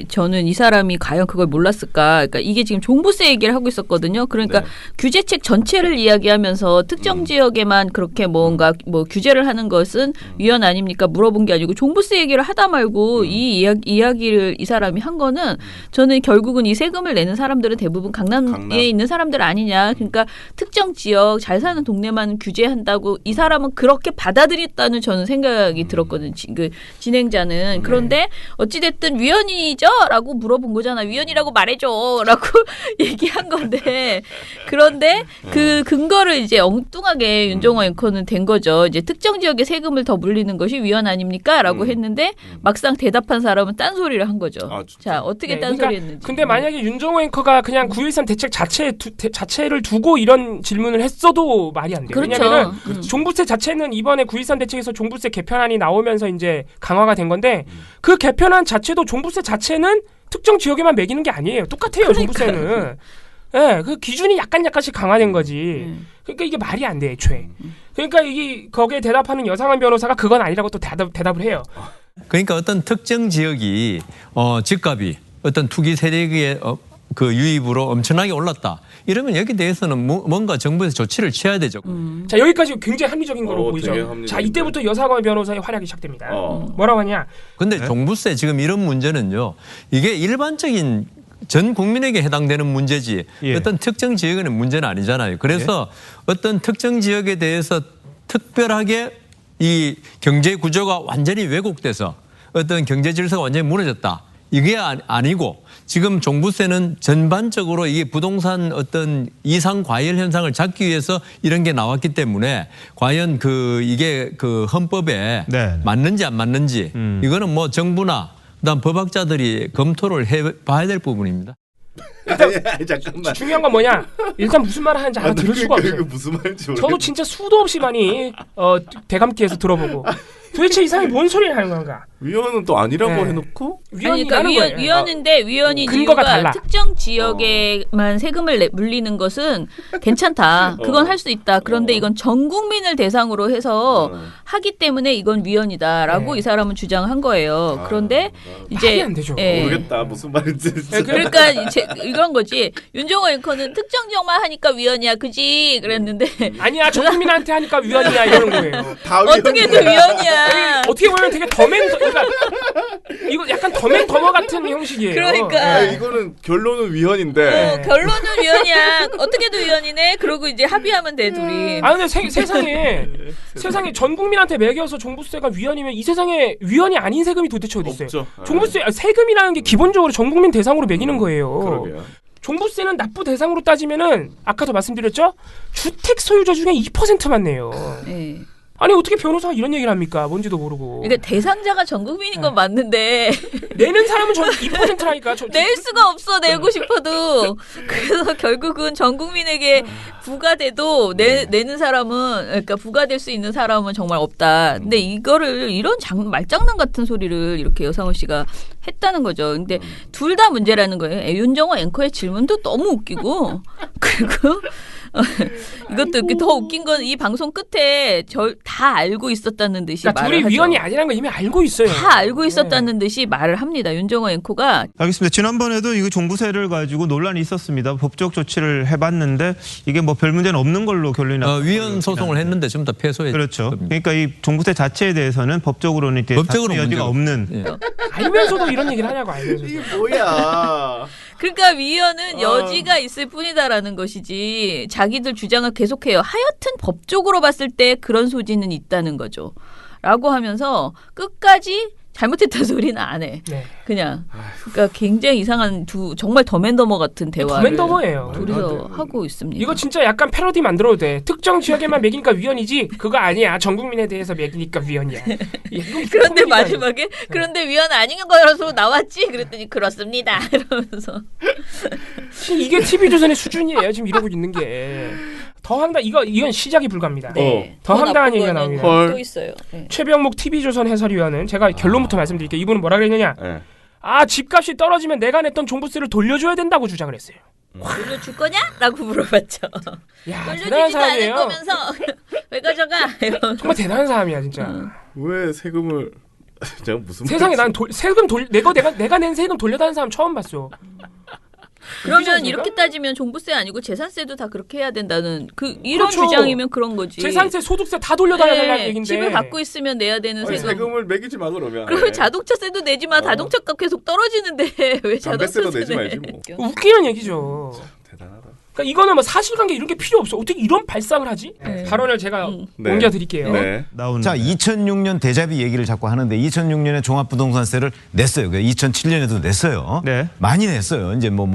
저는 이 사람이 과연 그걸 몰랐을까? 그러니까 이게 지금 종부세 얘기를 하고 있었거든요. 그러니까 규제책 전체를 이야기하면서 특정 지역에만 그렇게 뭔가 규제를 하는 것은 위헌 아닙니까? 물어본 게 아니고 종부세 얘기를 하다 말고 이 이야기를 이 사람이 한 거는 저는 결국은 이 세금을 내는 사람들은 대부분 강남에 있는 사람들 아니냐. 그러니까 특정 지역 잘 사는 동네만 규제한다고 이 사람은 그렇게 받아들였다는 저는 생각이 들었거든요. 그 진행자는. 그런데 어찌됐든 위헌이죠? 라고 물어본 거잖아. 위헌이라고 말해줘. 라고 얘기한 건데 그런데 그 근거를 이제 엉뚱하게 윤정호 앵커는 된 거죠. 이제 특정 지역에 세금을 더 물리는 것이 위헌 아닙니까? 라고 했는데 막상 대답한 사람은 딴소리를 한 거죠. 자, 어떻게 딴소리 했는지. 근데 만약에 윤정호 앵커가 그냥 9.13 대책 자체를 두고 이런 질문을 했어도 말이 안 돼요. 그렇죠. 왜냐하면 종부세 자체는 이번에 9.13 대책에서 종부세 개편안이 나오면서 이제 강화가 된 건데 그 개편안 자체도 종부세 자체는 특정 지역에만 매기는 게 아니에요. 똑같아요. 종부세는. 그 기준이 약간씩 강화된 거지. 그러니까 이게 말이 안 돼, 애초에. 그러니까 거기에 대답하는 여상한 변호사가 그건 아니라고 또 대답을 해요. 그러니까 어떤 특정 지역이 집값이 어떤 투기 세력의 그 유입으로 엄청나게 올랐다. 이러면 여기 대해서는 뭔가 정부에서 조치를 취해야 되죠. 자, 여기까지 굉장히 합리적인 거로 보이죠. 자, 이때부터 여상원 변호사의 활약이 시작됩니다. 뭐라고 하냐? 근데 종부세 지금 이런 문제는요. 이게 일반적인 전 국민에게 해당되는 문제지 어떤 특정 지역에는 문제는 아니잖아요. 그래서 어떤 특정 지역에 대해서 특별하게 이 경제 구조가 완전히 왜곡돼서 어떤 경제 질서가 완전히 무너졌다. 이게 아니고 지금 종부세는 전반적으로 이게 부동산 어떤 이상 과열 현상을 잡기 위해서 이런 게 나왔기 때문에 과연 이게 헌법에 맞는지 안 맞는지 이거는 뭐 정부나 그다음 법학자들이 검토를 해봐야 될 부분입니다. 잠깐만. 중요한 건 뭐냐? 일단 무슨 말을 하는지 들을 수가 없어요. 무슨 말인지 모르겠어. 저도 진짜 수도 없이 많이 대감기에서 들어보고 도대체 이 사람이 뭔 소리를 하는 건가? 위헌은 또 아니라고 해놓고? 그러니까 위헌인데 위헌이 근거가 달라. 특정 지역에만 세금을 물리는 것은 괜찮다. 그건 할 수 있다. 그런데 이건 전 국민을 대상으로 해서 하기 때문에 이건 위헌이다라고 이 사람은 주장한 거예요. 그런데 이제 말이 안 되죠. 모르겠다 무슨 말인지. 그러니까 이런 거지. 윤정호 앵커는 특정 지역만 하니까 위헌이야, 그지? 그랬는데 아니야, 전 국민한테 하니까 위헌이야 이러는 거예요. 어떻게든 위헌이야. 어떻게 보면 되게 그러니까 이거 약간 더맨더머 같은 형식이에요. 그러니까 이거는 결론은 위헌인데. 결론은 위헌이야. 어떻게든 위헌이네. 그러고 이제 합의하면 돼 둘이. 근데 세상에 전 국민한테 매겨서 종부세가 위헌이면 이 세상에 위헌이 아닌 세금이 도대체 어디 있어요? 없죠. 종부세 세금이라는 게 기본적으로 전 국민 대상으로 매기는 거예요. 그러게요. 종부세는 납부 대상으로 따지면은 아까도 말씀드렸죠? 주택 소유자 중에 2%만 내요. 네. 아니 어떻게 변호사가 이런 얘기를 합니까? 뭔지도 모르고. 그러니까 대상자가 전 국민인 건 맞는데 내는 사람은 전 2%라니까. 낼 수가 없어. 내고 싶어도. 그래서 결국은 전 국민에게 부과돼도 내는 사람은 그러니까 부과될 수 있는 사람은 정말 없다. 근데 이거를 이런 말장난 같은 소리를 이렇게 여상호 씨가 했다는 거죠. 근데 둘 다 문제라는 거예요. 윤정호 앵커의 질문도 너무 웃기고 그리고 이것도 이렇게 더 웃긴 건 이 방송 끝에 다 알고 있었다는 듯이 그러니까 말을 둘이 하죠. 위원이 아니라는 걸 이미 알고 있어요. 다 알고 있었다는 듯이 말을 합니다. 윤정호 앵커가. 알겠습니다. 지난번에도 이거 종부세를 가지고 논란이 있었습니다. 법적 조치를 해봤는데 이게 뭐 별 문제는 없는 걸로 결론이 났어요. 위헌 소송을 했는데 지금 다 패소했죠. 그렇죠. 그러니까 이 종부세 자체에 대해서는 법적으로는 이렇게 법적으로 여지가 없는. 예. 알면서도 이런 얘기를 하냐고 알면서도. 이게 뭐야? 그러니까 위헌은 여지가 있을 뿐이다라는 것이지 자기들 주장을 계속해요. 하여튼 법적으로 봤을 때 그런 소지는 있다는 거죠. 라고 하면서 끝까지 잘못했다는 소리는 안 해. 네. 그냥. 그러니까 굉장히 이상한 정말 더맨더머 같은 대화를 더맨더머예요. 둘이서 하고 있습니다. 이거 진짜 약간 패러디 만들어도 돼. 특정 지역에만 매기니까 위헌이지. 그거 아니야. 전 국민에 대해서 매기니까 위헌이야. 그런데 마지막에 그런데 위헌 아닌 거라서 나왔지? 그랬더니 그렇습니다. 이러면서. 이게 TV조선의 수준이에요. 지금 이러고 있는 게. 더 황당 이건 시작이 불가합니다. 네. 더 황당한 나쁜 얘기가 거는 나옵니다. 또 있어요. 네. 최병묵 TV조선 해설위원은 제가 결론부터 말씀드릴게요. 이분은 뭐라 그랬느냐. 네. 집값이 떨어지면 내가 냈던 종부세를 돌려줘야 된다고 주장을 했어요. 돌려줄 거냐? 라고 물어봤죠. 야, 대단한 돌려주지도 않을 사람이에요. 거면서 왜 가져가? 이러면서. 정말 대단한 사람이야 진짜. 왜 세금을 제가 무슨 세상에 난 세금 내가 낸 세금 돌려다는 사람 처음 봤어. 그러면 이렇게 따지면 종부세 아니고 재산세도 다 그렇게 해야 된다는 이런 그렇죠. 주장이면 그런 거지. 재산세, 소득세 다 돌려달라는 얘긴데. 집을 갖고 있으면 내야 되는 아니, 세금. 세금을 매기지 마 그러면. 그러면 자동차세도 내지 마. 자동차값 계속 떨어지는데 왜 담배세도 자동차세 내지 말지 뭐. 웃기는 얘기죠. 대단하다. 그러니까 이거는 뭐 사실관계 이런 게 필요 없어. 어떻게 이런 발상을 하지? 네. 발언을 제가 네. 옮겨드릴게요. 네. 나오는. 자, 2006년 대자비 얘기를 자꾸 하는데 2006년에 종합부동산세를 냈어요. 2007년에도 냈어요. 네. 많이 냈어요. 이제 막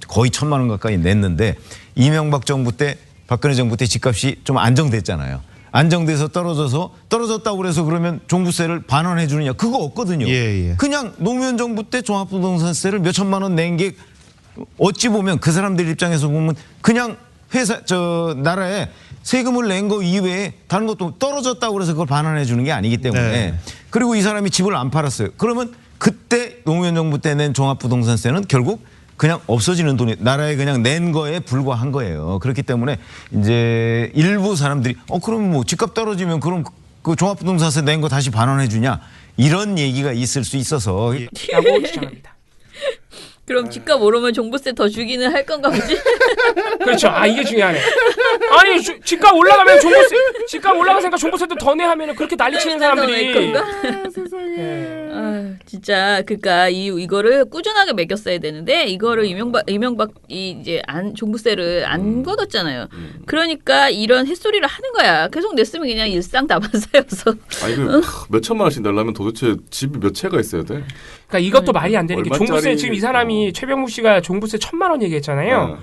거의 1,000만 원 가까이 냈는데 이명박 정부 때 박근혜 정부 때 집값이 좀 안정됐잖아요. 안정돼서 떨어졌다고 그래서 그러면 종부세를 반환해 주느냐 그거 없거든요. 예. 그냥 노무현 정부 때 종합부동산세를 몇 천만 원 낸 게 어찌 보면 그 사람들 입장에서 보면 그냥 나라에 세금을 낸 거 이외에 다른 것도 떨어졌다고 그래서 그걸 반환해 주는 게 아니기 때문에 네. 그리고 이 사람이 집을 안 팔았어요. 그러면 그때 노무현 정부 때 낸 종합부동산세는 결국 그냥 없어지는 돈이 나라에 그냥 낸 거에 불과한 거예요. 그렇기 때문에 이제 일부 사람들이 그럼 뭐 집값 떨어지면 그럼 그 종합부동산세 낸 거 다시 반환해 주냐 이런 얘기가 있을 수 있어서 라고 주장합니다. 그럼 집값 오르면 종부세 더 주기는 할 건가 보지? 그렇죠. 이게 중요하네. 아니 집값 올라가면 집값 올라가니까 종부세도 더 내 하면은 그렇게 난리치는 사람들이. 진짜 그러니까 이거를 꾸준하게 매겼어야 되는데 이거를 이명박이 이제 종부세를 안 걷었잖아요. 그러니까 이런 햇소리를 하는 거야. 계속 냈으면 그냥 일상 다반사여서. 아니 몇 천만 원씩 내려면 도대체 집이 몇 채가 있어야 돼? 그러니까 이것도 말이 안 되는 게 얼마짜리- 종부세 지금 이 사람이 최병묵 씨가 종부세 1,000만 원 얘기했잖아요.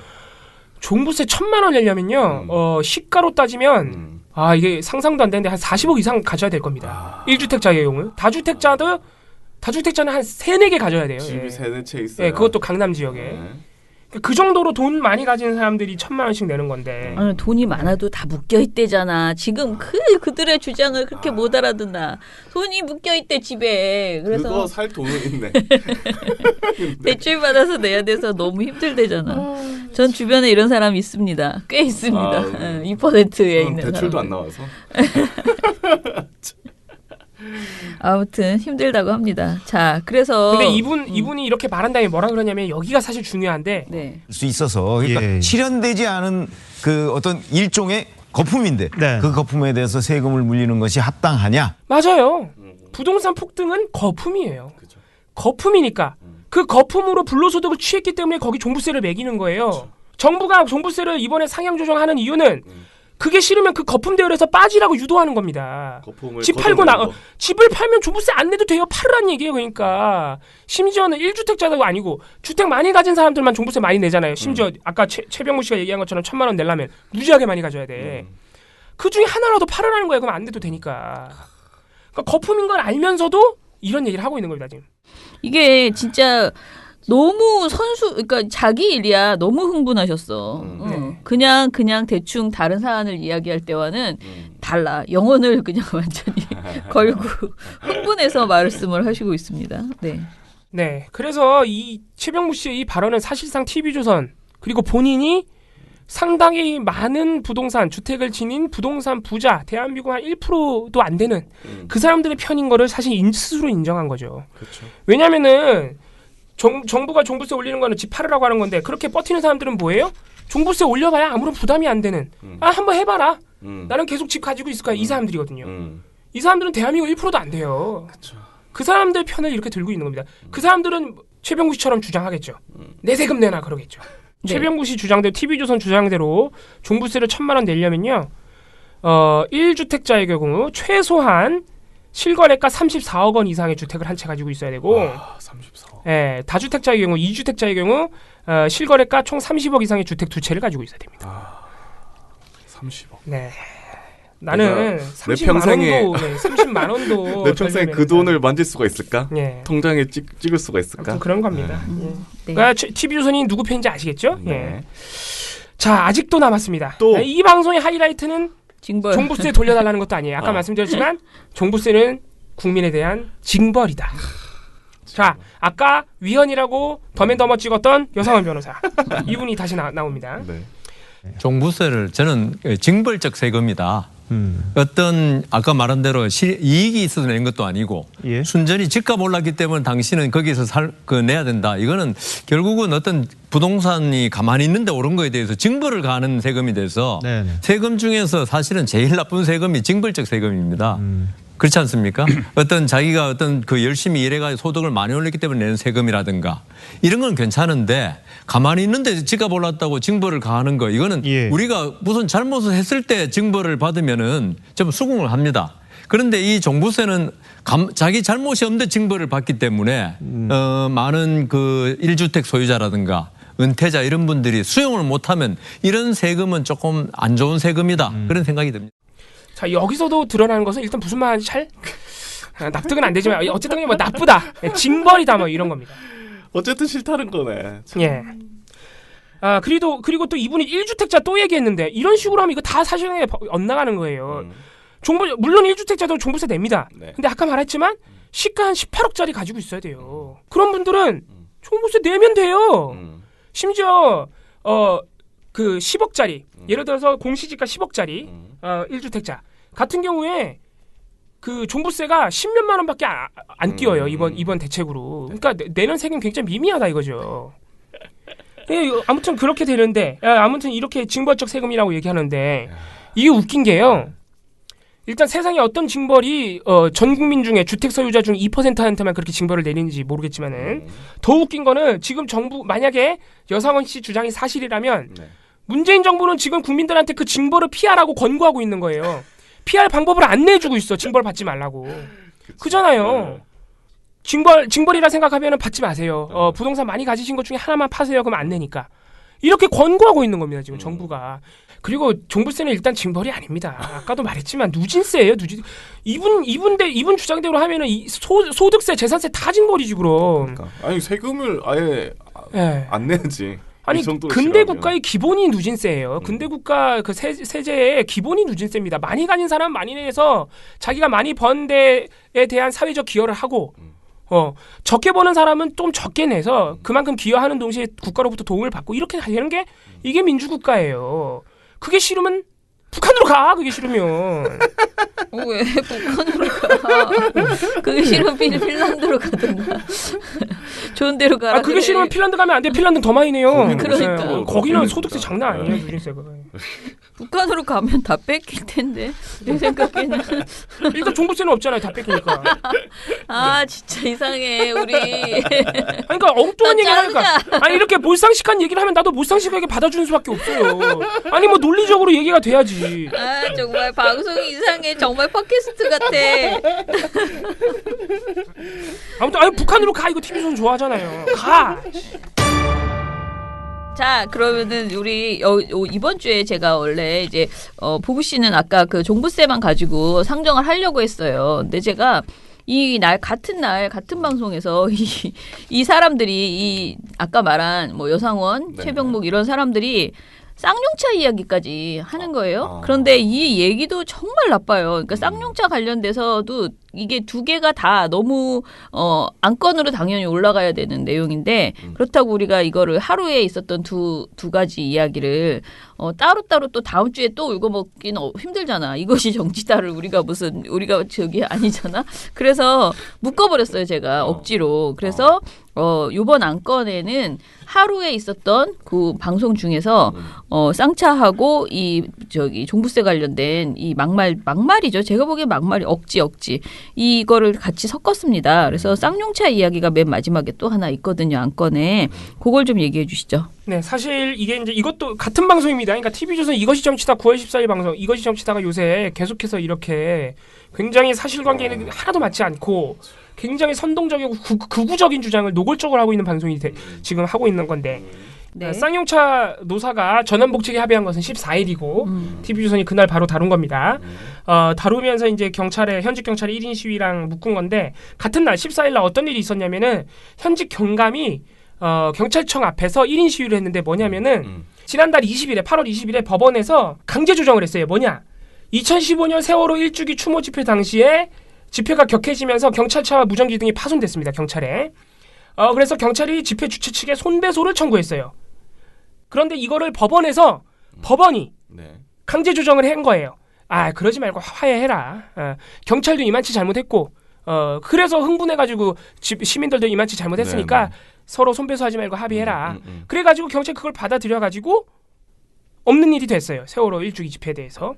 종부세 1,000만 원 내려면요. 시가로 따지면 이게 상상도 안 되는데 한 40억 이상 가져야 될 겁니다. 1주택자 예용을. 다주택자는 한 3-4개 가져야 돼요. 집이 예. 3-4채 있어요. 예, 그것도 강남 지역에. 그 정도로 돈 많이 가진 사람들이 1,000만 원씩 내는 건데. 돈이 많아도 다 묶여 있대잖아. 지금 그들의 주장을 그렇게 못 알아듣나. 돈이 묶여 있대 집에. 그래서 그거 살 돈은 있네. 대출 받아서 내야 돼서 너무 힘들대잖아. 전 주변에 이런 사람이 있습니다. 꽤 있습니다. 2%에 있는 대출도 사람. 안 나와서. 아무튼 힘들다고 합니다. 자, 그래서 근데 이분이 이렇게 말한 다음에 뭐라 그러냐면 여기가 사실 중요한데 네. 수 있어서 그러니까 예. 실현되지 않은 그 어떤 일종의 거품인데 네. 그 거품에 대해서 세금을 물리는 것이 합당하냐? 맞아요. 부동산 폭등은 거품이에요. 거품이니까 그 거품으로 불로소득을 취했기 때문에 거기 종부세를 매기는 거예요. 정부가 종부세를 이번에 상향 조정하는 이유는 그게 싫으면 그 거품 대열에서 빠지라고 유도하는 겁니다. 집 팔고 집을 팔면 종부세 안 내도 돼요. 팔으란 얘기예요. 그러니까 심지어는 1주택자도 아니고 주택 많이 가진 사람들만 종부세 많이 내잖아요. 심지어 아까 최병무 씨가 얘기한 것처럼 1,000만 원 내려면 무지하게 많이 가져야 돼. 그 중에 하나라도 팔으라는 거예요. 그럼 안 내도 되니까. 그러니까 거품인 걸 알면서도 이런 얘기를 하고 있는 겁니다. 지금. 이게 진짜 너무 그러니까 자기 일이야. 너무 흥분하셨어. 네. 그냥 대충 다른 사안을 이야기할 때와는 달라. 영혼을 그냥 완전히 걸고 흥분해서 말씀을 하시고 있습니다. 네. 네. 그래서 이 최병무 씨의 이 발언은 사실상 TV조선 그리고 본인이 상당히 많은 부동산, 주택을 지닌 부동산 부자, 대한민국 한 1%도 안 되는 그 사람들의 편인 거를 사실 스스로 인정한 거죠. 그렇죠. 왜냐면은 정부가 종부세 올리는 거는 집 팔으라고 하는 건데 그렇게 버티는 사람들은 뭐예요? 종부세 올려봐야 아무런 부담이 안 되는 한번 해봐라. 나는 계속 집 가지고 있을 거야. 이 사람들이거든요. 이 사람들은 대한민국 1%도 안 돼요. 그쵸. 그 사람들 편을 이렇게 들고 있는 겁니다. 그 사람들은 최병구 씨처럼 주장하겠죠. 내 세금 내놔 그러겠죠. 네. 최병구 씨 주장대로 TV조선 주장대로 종부세를 1,000만 원 내려면요. 1주택자의 경우 최소한 실거래가 34억 원 이상의 주택을 한 채 가지고 있어야 되고 34억. 예, 다주택자의 경우 2주택자의 경우 실거래가 총 30억 이상의 주택 2채를 가지고 있어야 됩니다. 30억. 네. 나는 내 30만 원도 30만 원도 내 평생에 그 돈을 만질 수가 있을까? 예. 통장에 찍을 수가 있을까? 아무튼 그런 겁니다. 예. 네. 그러니까 TV조선이 누구 편인지 아시겠죠? 네. 예. 자, 아직도 남았습니다. 또. 이 방송의 하이라이트는 징벌. 종부세 돌려달라는 것도 아니에요. 아까 말씀드렸지만 종부세는 국민에 대한 징벌이다. 자, 아까 위헌이라고 더맨더머 찍었던 여상원 변호사. 이분이 다시 나옵니다. 네. 종부세를 저는 징벌적 세금이다. 어떤 아까 말한 대로 이익이 있어서 낸 것도 아니고 예. 순전히 집값 올랐기 때문에 당신은 거기서 내야 된다. 이거는 결국은 어떤 부동산이 가만히 있는데 오른 거에 대해서 징벌을 가하는 세금이 돼서 네네. 세금 중에서 사실은 제일 나쁜 세금이 징벌적 세금입니다. 그렇지 않습니까? 어떤 자기가 어떤 그 열심히 일해가지고 소득을 많이 올렸기 때문에 내는 세금이라든가 이런 건 괜찮은데 가만히 있는데 집값 올랐다고 징벌을 가하는 거 이거는 예. 우리가 무슨 잘못을 했을 때 징벌을 받으면은 좀 수긍을 합니다. 그런데 이 종부세는 자기 잘못이 없는데 징벌을 받기 때문에 많은 그 1주택 소유자라든가 은퇴자 이런 분들이 수용을 못하면 이런 세금은 조금 안 좋은 세금이다. 그런 생각이 듭니다. 자, 여기서도 드러나는 것은 일단 무슨 말인지 잘 납득은 안 되지만 어쨌든 뭐 나쁘다. 징벌이다 뭐 이런 겁니다. 어쨌든 싫다는 거네. 참. 예. 아, 그리고 또 이분이 1주택자 또 얘기했는데 이런 식으로 하면 이거 다 사실상에 엇나가는 거예요. 물론 1주택자도 종부세 냅니다. 네. 근데 아까 말했지만 시가 한 18억짜리 가지고 있어야 돼요. 그런 분들은 종부세 내면 돼요. 심지어 그 10억짜리 예를 들어서 공시지가 10억짜리 1주택자 같은 경우에 그 종부세가 10몇만 원밖에 안 뛰어요. 이번 대책으로. 그러니까 내는 세금 굉장히 미미하다 이거죠. 예, 아무튼 그렇게 되는데 아무튼 이렇게 징벌적 세금이라고 얘기하는데 이게 웃긴 게요. 일단 세상에 어떤 징벌이 전 국민 중에 주택 소유자 중 2%한테만 그렇게 징벌을 내리는지 모르겠지만은 더 웃긴 거는 지금 정부 만약에 여상원 씨 주장이 사실이라면 네. 문재인 정부는 지금 국민들한테 그 징벌을 피하라고 권고하고 있는 거예요. 피할 방법을 안 내주고 있어. 징벌 받지 말라고. 그잖아요. 징벌이라 생각하면 받지 마세요. 부동산 많이 가지신 것 중에 하나만 파세요. 그럼 안 내니까. 이렇게 권고하고 있는 겁니다. 지금 정부가. 그리고 종부세는 일단 징벌이 아닙니다. 아까도 말했지만 누진세예요. 이분 주장대로 하면은 소득세, 재산세 다 징벌이지 그럼. 그러니까. 아니 세금을 아예 예. 안 내지. 아니 이 정도로 근대 싫어하면. 국가의 기본이 누진세예요. 근대 국가 그 세제의 기본이 누진세입니다. 많이 가진 사람 많이 내서 자기가 많이 번 데에 대한 사회적 기여를 하고 적게 버는 사람은 좀 적게 내서 그만큼 기여하는 동시에 국가로부터 도움을 받고 이렇게 되는 게 이게 민주국가예요. 그게 싫으면 북한으로 가. 그게 싫으면. 왜 북한으로 가? 그게 싫으면 핀란드로 가든가. 좋은 데로 가라. 그게 그래. 싫으면 핀란드 가면 안 돼. 핀란드 더 많이 내요. 그러니까. 네. 거기는 소득세 장난 아니에요. 누진세가. 북한으로 가면 다 뺏길 텐데. 내 생각에는. 일단 종부세는 없잖아요. 다 뺏기니까. 아 진짜 이상해 우리. 그러니까 엉뚱한 얘기를 하니까 자르자. 아니 이렇게 몰상식한 얘기를 하면 나도 몰상식하게 받아주는 수밖에 없어요. 아니 뭐 논리적으로 얘기가 돼야지. 아 정말 방송이 이상해. 정말 팟캐스트 같아. 아무튼 아니 북한으로 가. 이거 TV조선 좋아하잖아요. 가. 자 그러면은 우리 이번 주에 제가 원래 이제 보구 씨는 아까 그 종부세만 가지고 상정을 하려고 했어요. 근데 제가 이 같은 방송에서 이 사람들이 이 아까 말한 뭐 여상원, 네. 최병목 이런 사람들이 쌍용차 이야기까지 하는 거예요. 그런데 이 얘기도 정말 나빠요. 그러니까 쌍용차 관련돼서도 이게 두 개가 다 너무 안건으로 당연히 올라가야 되는 내용인데 그렇다고 우리가 이거를 하루에 있었던 두 가지 이야기를 따로따로 또 다음 주에 또 읽어먹기는 힘들잖아. 이것이 정치다를 우리가 저기 아니잖아. 그래서 묶어버렸어요 제가 억지로. 그래서 요번 안건에는 하루에 있었던 그 방송 중에서 쌍차하고 이 종부세 관련된 이 막말이죠. 제가 보기엔 막말이 억지 이거를 같이 섞었습니다. 그래서 쌍용차 이야기가 맨 마지막에 또 하나 있거든요. 안건에. 그걸 좀 얘기해 주시죠. 네, 사실 이게 이제 이것도 같은 방송입니다. 그러니까 TV조선 이것이 정치다 9월 14일 방송 이것이 정치다가 요새 계속해서 이렇게 굉장히 사실관계는 하나도 맞지 않고 굉장히 선동적이고 극우적인 주장을 노골적으로 하고 있는 방송이 지금 하고 있는 건데 네. 쌍용차 노사가 전원복직에 합의한 것은 14일이고 TV조선이 그날 바로 다룬 겁니다. 다루면서 이제 현직 경찰의 1인 시위랑 묶은 건데 같은 날 14일 날 어떤 일이 있었냐면은 현직 경감이 경찰청 앞에서 1인 시위를 했는데 뭐냐면은 지난달 20일에 8월 20일에 법원에서 강제 조정을 했어요. 뭐냐? 2015년 세월호 1주기 추모 집회 당시에 집회가 격해지면서 경찰차와 무전기 등이 파손됐습니다. 경찰에. 그래서 경찰이 집회 주최 측에 손배소를 청구했어요. 그런데 이거를 법원이 네. 강제 조정을 한 거예요. 그러지 말고 화해해라. 경찰도 이만치 잘못했고 그래서 흥분해가지고 시민들도 이만치 잘못했으니까 서로 손배소하지 말고 합의해라. 그래가지고 경찰이 그걸 받아들여가지고 없는 일이 됐어요. 세월호 1주기 집회에 대해서.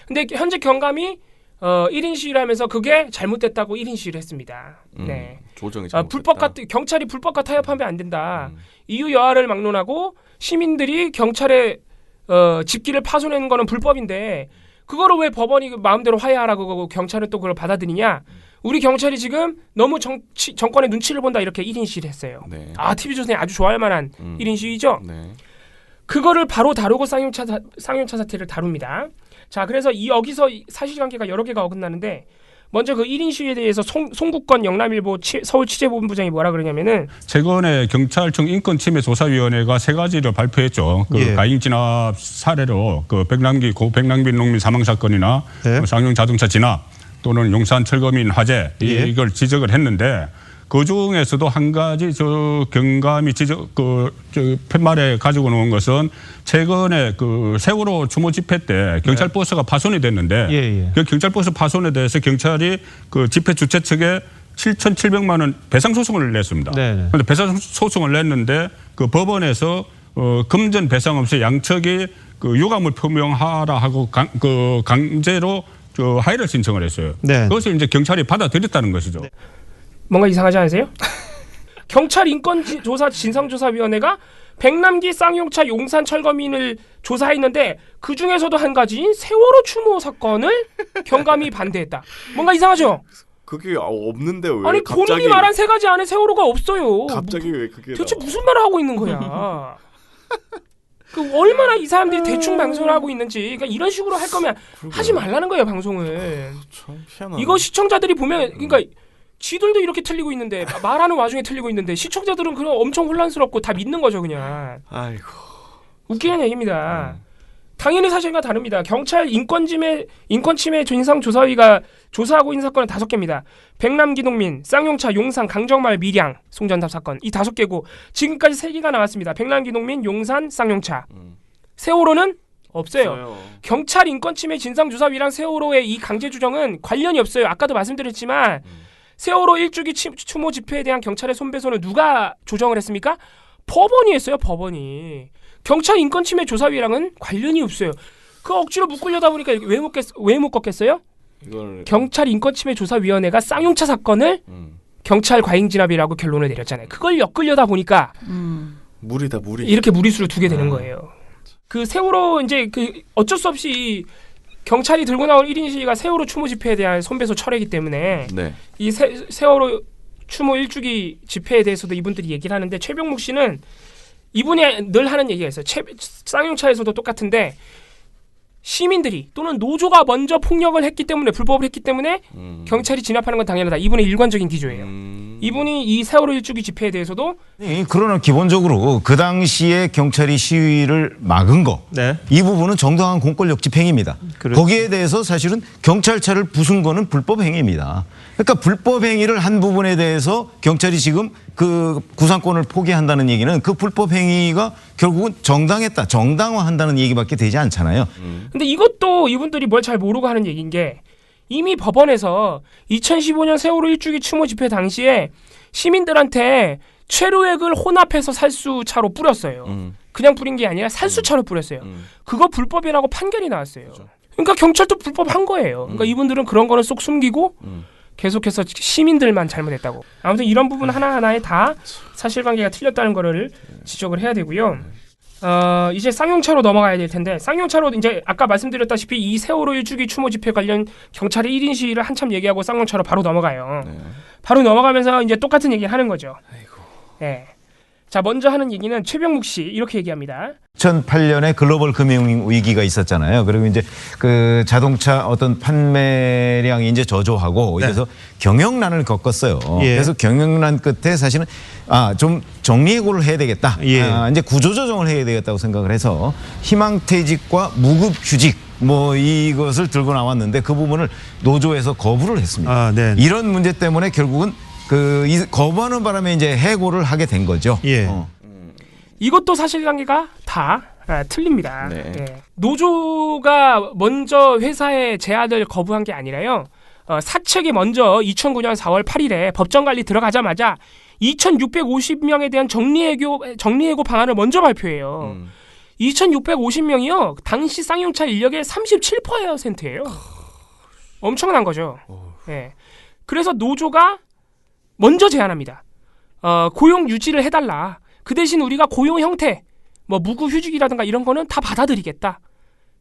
근데 현재 경감이 1인 시위를 하면서 그게 잘못됐다고 1인 시위를 했습니다. 네. 조정이 잘못됐다. 경찰이 불법과 타협하면 안 된다. 이유 여하를 막론하고 시민들이 경찰의 집기를 파손하는 거는 불법인데 그거를 왜 법원이 마음대로 화해하라고 경찰은 또 그걸 받아들이냐. 우리 경찰이 지금 너무 정권의 눈치를 본다 이렇게 1인 시위를 했어요. 네. TV조선이 아주 좋아할 만한 1인 시위죠. 네. 그거를 바로 다루고 쌍용차 사태를 다룹니다. 자, 그래서 여기서 사실관계가 여러 개가 어긋나는데 먼저 그 1인 시위에 대해서 송국건 영남일보 서울 취재본부장이 뭐라 그러냐면은 최근에 경찰청 인권침해조사위원회가 3가지를 발표했죠. 가임 진압 사례로 고 백남기 농민 사망 사건이나 쌍용 자동차 진압 또는 용산 철거민 화재 이걸 지적을 했는데 그 중에서도 한 가지 경감이 팻말에 가지고 놓은 것은 최근에 세월호 추모 집회 때 경찰 버스가 파손이 됐는데 그 경찰 버스 파손에 대해서 경찰이 집회 주최 측에 7,700만 원 배상 소송을 냈습니다. 그런데 배상 소송을 냈는데 그 법원에서 금전 배상 없이 양측이 유감을 표명하라 하고 강제로 하해를 신청을 했어요. 그것을 이제 경찰이 받아들였다는 것이죠. 뭔가 이상하지 않으세요? 경찰 인권조사 진상조사위원회가 백남기 쌍용차 용산 철거민을 조사했는데 그 중에서도 한 가지인 세월호 추모 사건을 경감이 반대했다. 뭔가 이상하죠? 그게 없는데 왜? 아니 갑자기, 본인이 말한 3가지 안에 세월호가 없어요. 갑자기 왜 그게? 도대체 무슨 말을 하고 있는 거야? 얼마나 이 사람들이 대충 방송을 하고 있는지. 그러니까 이런 식으로 할 거면 하지 말라는 거예요 방송을. 참 희한하네. 이거 시청자들이 보면 그러니까. 지들도 이렇게 틀리고 있는데 말하는 와중에 틀리고 있는데 시청자들은 그냥 엄청 혼란스럽고 다 믿는 거죠 그냥. 아이고. 웃기는 얘기입니다. 당연히 사실과 다릅니다. 경찰 인권침해 진상조사위가 조사하고 있는 사건은 5개입니다. 백남기 농민, 쌍용차, 용산, 강정마을, 밀양, 송전탑 사건 이 5개고 지금까지 3개가 나왔습니다. 백남기 농민, 용산, 쌍용차. 세월호는 없어요. 경찰 인권침해 진상조사위랑 세월호의 이 강제 조정은 관련이 없어요. 아까도 말씀드렸지만 세월호 1주기 추모 집회에 대한 경찰의 손배소는 누가 조정을 했습니까? 법원이 했어요. 법원이. 경찰 인권침해 조사위랑은 관련이 없어요. 그 억지로 묶으려다 보니까 왜 묶었겠어요? 경찰 인권침해 조사위원회가 쌍용차 사건을 경찰 과잉진압이라고 결론을 내렸잖아요. 그걸 엮으려다 보니까 무리다. 이렇게 무리수를 두게 되는 거예요. 그 세월호 이제 어쩔 수 없이 경찰이 들고 나온 1인 시위가 세월호 추모 집회에 대한 손배소 철회이기 때문에 이 세월호 추모 1주기 집회에 대해서도 이분들이 얘기를 하는데 최병묵 씨는 이분이 늘 하는 얘기가 있어요. 쌍용차에서도 똑같은데 시민들이 또는 노조가 먼저 폭력을 했기 때문에 불법을 했기 때문에 경찰이 진압하는 건 당연하다. 이분의 일관적인 기조예요. 이분이 이 세월호 일주기 집회에 대해서도 그러나 기본적으로 그 당시에 경찰이 시위를 막은 거, 네. 이 부분은 정당한 공권력 집행입니다. 그렇죠. 거기에 대해서 사실은 경찰차를 부순 거는 불법 행위입니다. 그러니까 불법 행위를 한 부분에 대해서 경찰이 지금 그 구상권을 포기한다는 얘기는 그 불법 행위가 결국은 정당했다, 정당화한다는 얘기밖에 되지 않잖아요. 근데 이것도 이분들이 뭘 잘 모르고 하는 얘기인 게 이미 법원에서 2015년 세월호 일주기 추모 집회 당시에 시민들한테 최루액을 혼합해서 살수차로 뿌렸어요. 그냥 뿌린 게 아니라 살수차로 뿌렸어요. 그거 불법이라고 판결이 나왔어요. 그러니까 경찰도 불법한 거예요. 그러니까 이분들은 그런 거는 쏙 숨기고 계속해서 시민들만 잘못했다고. 아무튼 이런 부분 하나하나에 다 사실관계가 틀렸다는 거를 지적을 해야 되고요. 이제 쌍용차로 넘어가야 될 텐데 쌍용차로 이제 아까 말씀드렸다시피 이 세월호 일주기 추모 집회 관련 경찰의 1인 시위를 한참 얘기하고 쌍용차로 바로 넘어가요. 바로 넘어가면서 이제 똑같은 얘기를 하는 거죠. 네. 자, 먼저 하는 얘기는 최병묵 씨 이렇게 얘기합니다. 2008년에 글로벌 금융 위기가 있었잖아요. 그리고 이제 그 자동차 어떤 판매량이 이제 저조하고 네. 그래서 경영난을 겪었어요. 예. 그래서 경영난 끝에 사실은 좀 정리해고를 해야 되겠다. 예. 이제 구조조정을 해야 되겠다고 생각을 해서 희망퇴직과 무급휴직 뭐 이것을 들고 나왔는데 그 부분을 노조에서 거부를 했습니다. 네. 이런 문제 때문에 결국은 거부하는 바람에 이제 해고를 하게 된 거죠. 예. 이것도 사실관계가 다 틀립니다. 네. 예. 노조가 먼저 회사의 제안을 거부한 게 아니라요. 사측이 먼저 2009년 4월 8일에 법정관리 들어가자마자 2,650명에 대한 정리해고 방안을 먼저 발표해요. 2,650명이요. 당시 쌍용차 인력의 37%예요. 엄청난 거죠. 예. 그래서 노조가 먼저 제안합니다. 고용 유지를 해달라. 그 대신 우리가 고용 형태, 뭐 무급휴직이라든가 이런 거는 다 받아들이겠다.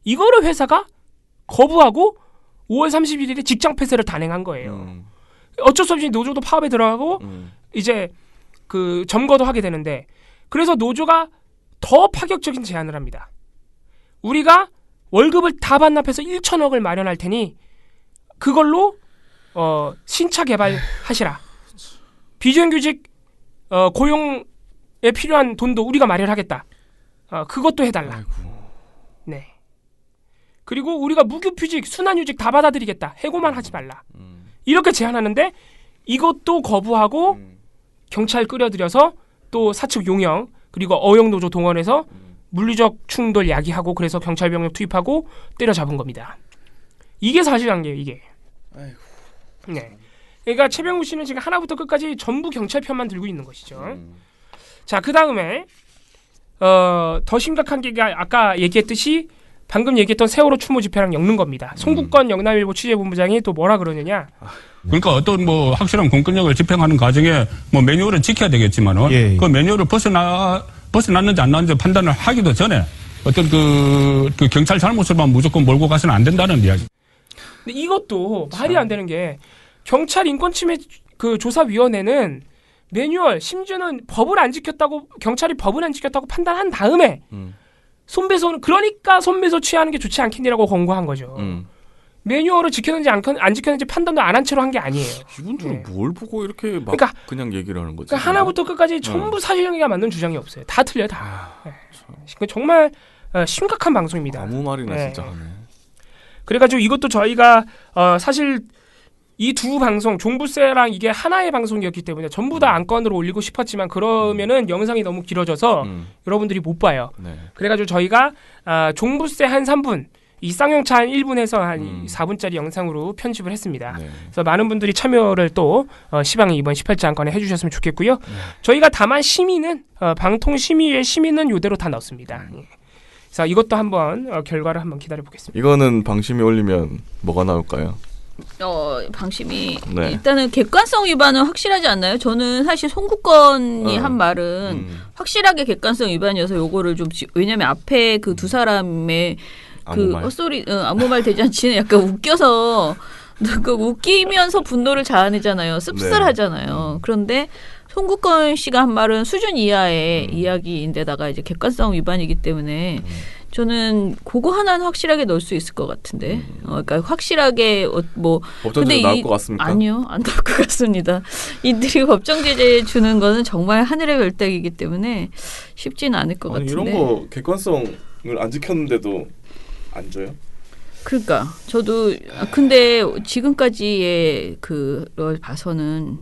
이거를 회사가 거부하고 5월 31일에 직장 폐쇄를 단행한 거예요. 어쩔 수 없이 노조도 파업에 들어가고 이제 그 점거도 하게 되는데 그래서 노조가 더 파격적인 제안을 합니다. 우리가 월급을 다 반납해서 1천억을 마련할 테니 그걸로 신차 개발하시라. 비정규직 고용에 필요한 돈도 우리가 마련하겠다. 그것도 해달라. 네. 그리고 우리가 무급휴직, 순환휴직 다 받아들이겠다. 해고만 하지 말라. 이렇게 제안하는데 이것도 거부하고 경찰 끌어들여서 또 사측 용역 그리고 어용노조 동원해서 물리적 충돌 야기하고 그래서 경찰병력 투입하고 때려잡은 겁니다. 이게 사실관계예요. 이게. 네. 그러니까 최병무 씨는 지금 하나부터 끝까지 전부 경찰 편만 들고 있는 것이죠. 자, 그 다음에 더 심각한 게 아까 얘기했듯이 방금 얘기했던 세월호 추모 집회랑 엮는 겁니다. 송국권 영남일보 취재본부장이 또 뭐라 그러느냐. 그러니까 어떤 뭐 확실한 공권력을 집행하는 과정에 뭐 매뉴얼을 지켜야 되겠지만은 예. 그 매뉴얼을 벗어났는지 안 났는지 판단을 하기도 전에 어떤 그 경찰 잘못을만 무조건 몰고 가서는 안 된다는 이야기. 근데 이것도 말이 안 되는 게 경찰 인권침해 그 조사위원회는 매뉴얼 심지어는 법을 안 지켰다고 경찰이 법을 안 지켰다고 판단한 다음에 손배소는 그러니까 손배소 취하는 게 좋지 않겠니라고 권고한 거죠. 매뉴얼을 지켰는지 안 지켰는지 판단도 안 한 채로 한 게 아니에요. 이분들은 뭘 보고 이렇게 막 그러니까, 그냥 얘기를 하는 거지? 그러니까 하나부터 끝까지 전부 사실관계가 맞는 주장이 없어요. 다 틀려요, 다. 네. 정말 심각한 방송입니다. 아무 말이나 네. 진짜 하네. 그래가지고 이것도 저희가 사실 이 두 방송 종부세랑 이게 하나의 방송이었기 때문에 전부 다 안건으로 올리고 싶었지만 그러면은 영상이 너무 길어져서 여러분들이 못 봐요. 네. 그래가지고 저희가 종부세 한 3분 이 쌍용차 한 1분에서 한 4분짜리 영상으로 편집을 했습니다. 네. 그래서 많은 분들이 참여를 또 시방에 이번 18자 안건에 해주셨으면 좋겠고요. 저희가 다만 심의는 방통심의회 심의는 이대로 다 넣습니다. 예. 그래서 이것도 한번 결과를 한번 기다려 보겠습니다. 이거는 방심이 올리면 뭐가 나올까요? 방심이 네. 일단은 객관성 위반은 확실하지 않나요? 저는 사실 송국건이 한 말은 확실하게 객관성 위반이어서 요거를 좀 왜냐면 앞에 그 두 사람의 아무 말. 헛소리 아무 말 되지 않지는 약간 웃겨서 그 웃기면서 분노를 자아내잖아요. 씁쓸하잖아요. 그런데 송국건 씨가 한 말은 수준 이하의 이야기인데다가 이제 객관성 위반이기 때문에 저는 그거 하나는 확실하게 넣을 수 있을 것 같은데. 그러니까 확실하게 뭐. 법정제재 나올 것 같습니까? 아니요, 안 나올 것 같습니다. 이들이 법정제재 주는 거는 정말 하늘의 별따기이기 때문에 쉽지는 않을 것 같은데. 이런 거 객관성을 안 지켰는데도 안 줘요? 그러니까 저도 근데 지금까지의 그걸 봐서는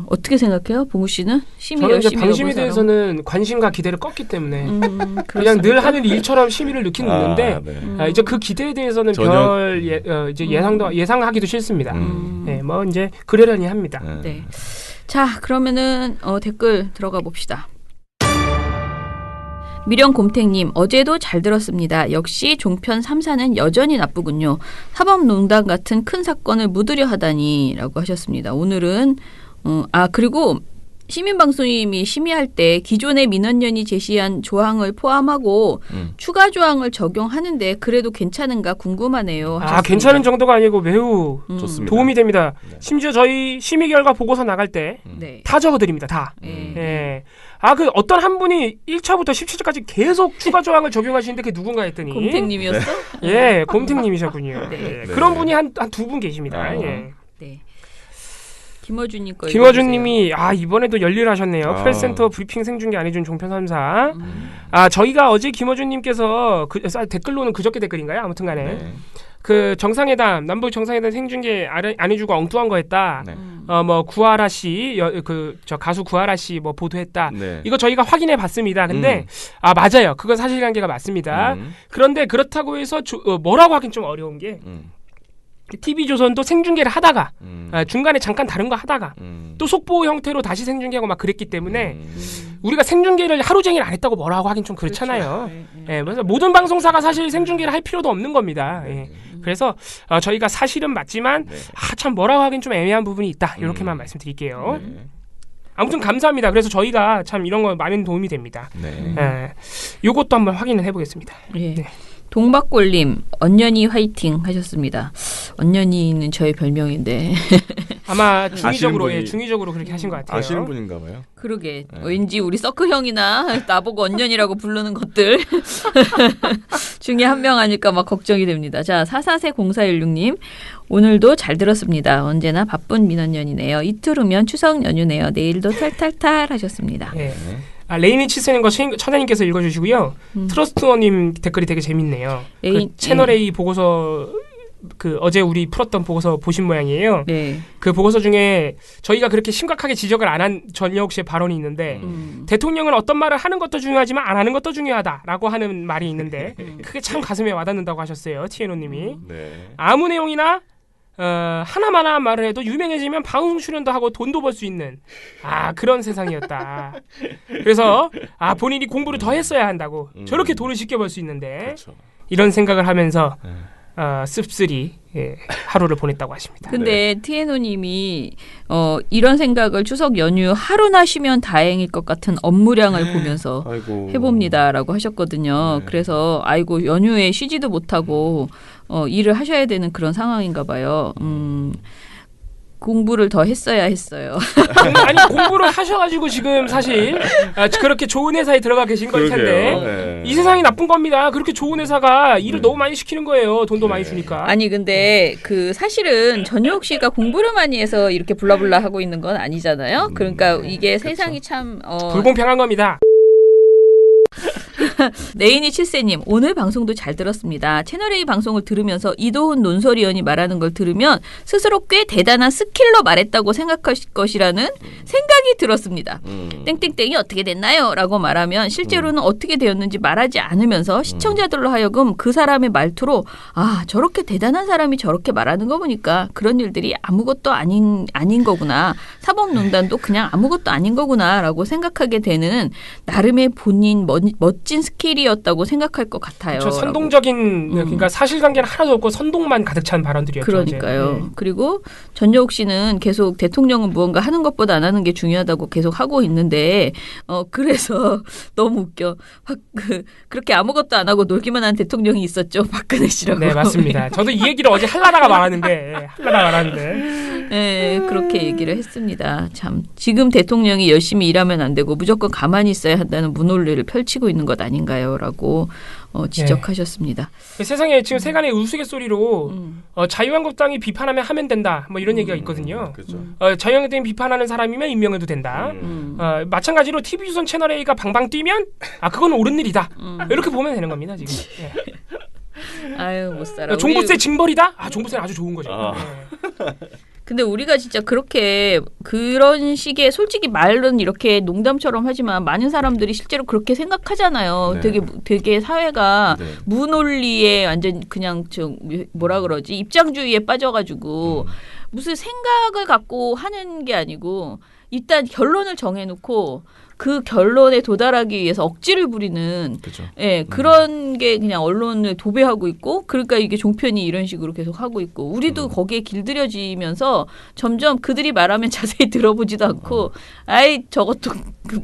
어떻게 생각해요, 봉우 씨는? 심의 저는 이제 열심히 방심에 해본 대해서는 관심과 기대를 껐기 때문에 그냥 그렇습니까? 늘 하는 일처럼 심의를 넣긴 넣는데 네. 이제 그 기대에 대해서는 별 이제 예상하기도 싫습니다. 네, 뭐 이제 그러려니 합니다. 네. 자, 그러면은 댓글 들어가 봅시다. 미령곰탱님, 어제도 잘 들었습니다. 역시 종편 3사는 여전히 나쁘군요. 사법농단 같은 큰 사건을 묻으려 하다니 라고 하셨습니다. 오늘은 그리고 시민방송님이 심의할 때 기존의 민원연이 제시한 조항을 포함하고 추가 조항을 적용하는데 그래도 괜찮은가 궁금하네요. 하셨습니다. 괜찮은 정도가 아니고 매우 좋습니다. 도움이 됩니다. 심지어 저희 심의 결과 보고서 나갈 때 다 적어드립니다. 다. 예. 그 어떤 한 분이 1차부터 17차까지 계속 추가 조항을 적용하시는데 그게 누군가 했더니 곰탱님이었어? 예, 곰탱님이셨군요. 네. 예, 그런 분이 한 두 분 계십니다. 예. 네. 김어준님 거. 김어준님이 이번에도 열일하셨네요. 프레스센터 브리핑 생중계 안 해준 종편 3사. 저희가 어제 김어준님께서 댓글로는 그저께 댓글인가요? 아무튼간에 그 정상회담 남북 정상회담 생중계 안 해주고 엉뚱한 거 했다. 뭐 구하라 씨, 저 가수 구하라 씨 뭐 보도했다. 이거 저희가 확인해 봤습니다. 근데 맞아요. 그건 사실관계가 맞습니다. 그런데 그렇다고 해서 뭐라고 하긴 좀 어려운 게. TV조선도 생중계를 하다가 중간에 잠깐 다른 거 하다가 또 속보 형태로 다시 생중계하고 막 그랬기 때문에 우리가 생중계를 하루 종일 안 했다고 뭐라고 하긴 좀 그렇잖아요. 그렇죠. 그래서 모든 방송사가 사실 생중계를 할 필요도 없는 겁니다. 그래서 저희가 사실은 맞지만 참 뭐라고 하긴 좀 애매한 부분이 있다. 이렇게만 말씀드릴게요. 아무튼 감사합니다. 그래서 저희가 참 이런 거 많은 도움이 됩니다. 요것도 한번 확인을 해보겠습니다. 네. 동박골님, 언년이 화이팅 하셨습니다. 언년이는 저의 별명인데. 아마 중의적으로 그렇게 하신 것 같아요. 아시는 분인가 봐요. 그러게. 왠지 우리 서클 형이나 나보고 언년이라고 부르는 것들 중에 한 명 아닐까 막 걱정이 됩니다. 자, 4440416님. 오늘도 잘 들었습니다. 언제나 바쁜 민원연이네요. 이틀 후면 추석 연휴네요. 내일도 탈탈탈 하셨습니다. 네. 레이니 치스님과 처자님께서 읽어주시고요. 트러스트원님 댓글이 되게 재밌네요. 채널 A 보고서 어제 우리 풀었던 보고서 보신 모양이에요. 네. 그 보고서 중에 저희가 그렇게 심각하게 지적을 안 한 전여욱 씨의 발언이 있는데 대통령은 어떤 말을 하는 것도 중요하지만 안 하는 것도 중요하다라고 하는 말이 있는데 그게 참 가슴에 와닿는다고 하셨어요. 티에노님이. 아무 내용이나 하나만 말을 해도 유명해지면 방송 출연도 하고 돈도 벌 수 있는 그런 세상이었다. 그래서 본인이 공부를 더 했어야 한다고 저렇게 돈을 쉽게 벌 수 있는데 그렇죠. 이런 생각을 하면서 씁쓸히 하루를 보냈다고 하십니다. 근데 티에노님이 이런 생각을 추석 연휴 하루나 쉬면 다행일 것 같은 업무량을 보면서 해봅니다라고 하셨거든요. 그래서 연휴에 쉬지도 못하고 일을 하셔야 되는 그런 상황인가 봐요. 공부를 더 했어야 했어요. 아니 공부를 하셔가지고 지금 사실 그렇게 좋은 회사에 들어가 계신 걸 텐데 이 세상이 나쁜 겁니다. 그렇게 좋은 회사가 일을 너무 많이 시키는 거예요. 돈도 많이 주니까. 아니 근데 사실은 전효욱 씨가 공부를 많이 해서 이렇게 블라블라 하고 있는 건 아니잖아요. 그러니까 이게 세상이 참 불공평한 겁니다. 레이니 칠세님, 오늘 방송도 잘 들었습니다. 채널A 방송을 들으면서 이도훈 논설위원이 말하는 걸 들으면 스스로 꽤 대단한 스킬로 말했다고 생각할 것이라는 생각이 들었습니다. 땡땡땡이 어떻게 됐나요? 라고 말하면 실제로는 어떻게 되었는지 말하지 않으면서 시청자들로 하여금 그 사람의 말투로 저렇게 대단한 사람이 저렇게 말하는 거 보니까 그런 일들이 아무것도 아닌 거구나. 사법농단도 그냥 아무것도 아닌 거구나 라고 생각하게 되는 나름의 본인 멋진 스킬이었다고 생각할 것 같아요. 그렇죠. 선동적인 그러니까 사실관계는 하나도 없고 선동만 가득 찬 발언들이었죠. 그러니까요. 그리고 전여욱 씨는 계속 대통령은 무언가 하는 것보다 안 하는 게 중요하다고 계속 하고 있는데 그래서 너무 웃겨. 그렇게 아무것도 안 하고 놀기만 한 대통령이 있었죠. 박근혜 씨라고. 네, 맞습니다. 저도 이 얘기를 어제 하려다가 말았는데 네, 그렇게 얘기를 했습니다. 참 지금 대통령이 열심히 일하면 안 되고 무조건 가만히 있어야 한다는 무논리를 펼치고 있는 것 아닌가요?라고 지적하셨습니다. 세상에 지금 세간의 우스갯소리로 자유한국당이 비판하면 하면 된다 뭐 이런 얘기가 있거든요. 그렇죠. 자유한국당이 비판하는 사람이면 임명해도 된다. 마찬가지로 TV조선 채널A가 방방 뛰면 그건 옳은 일이다. 이렇게 보면 되는 겁니다 지금. 예. 아유 못 살아. 종부세 징벌이다? 종부세는 아주 좋은 거죠. 근데 우리가 진짜 그렇게 그런 식의 솔직히 말은 이렇게 농담처럼 하지만 많은 사람들이 실제로 그렇게 생각하잖아요. 네. 되게 사회가 네. 무논리에 완전 그냥 뭐라 그러지 입장주의에 빠져가지고 무슨 생각을 갖고 하는 게 아니고 일단 결론을 정해놓고 그 결론에 도달하기 위해서 억지를 부리는 그렇죠. 그런 게 그냥 언론을 도배하고 있고 그러니까 이게 종편이 이런 식으로 계속 하고 있고 우리도 거기에 길들여지면서 점점 그들이 말하면 자세히 들어보지도 않고 아이 저것도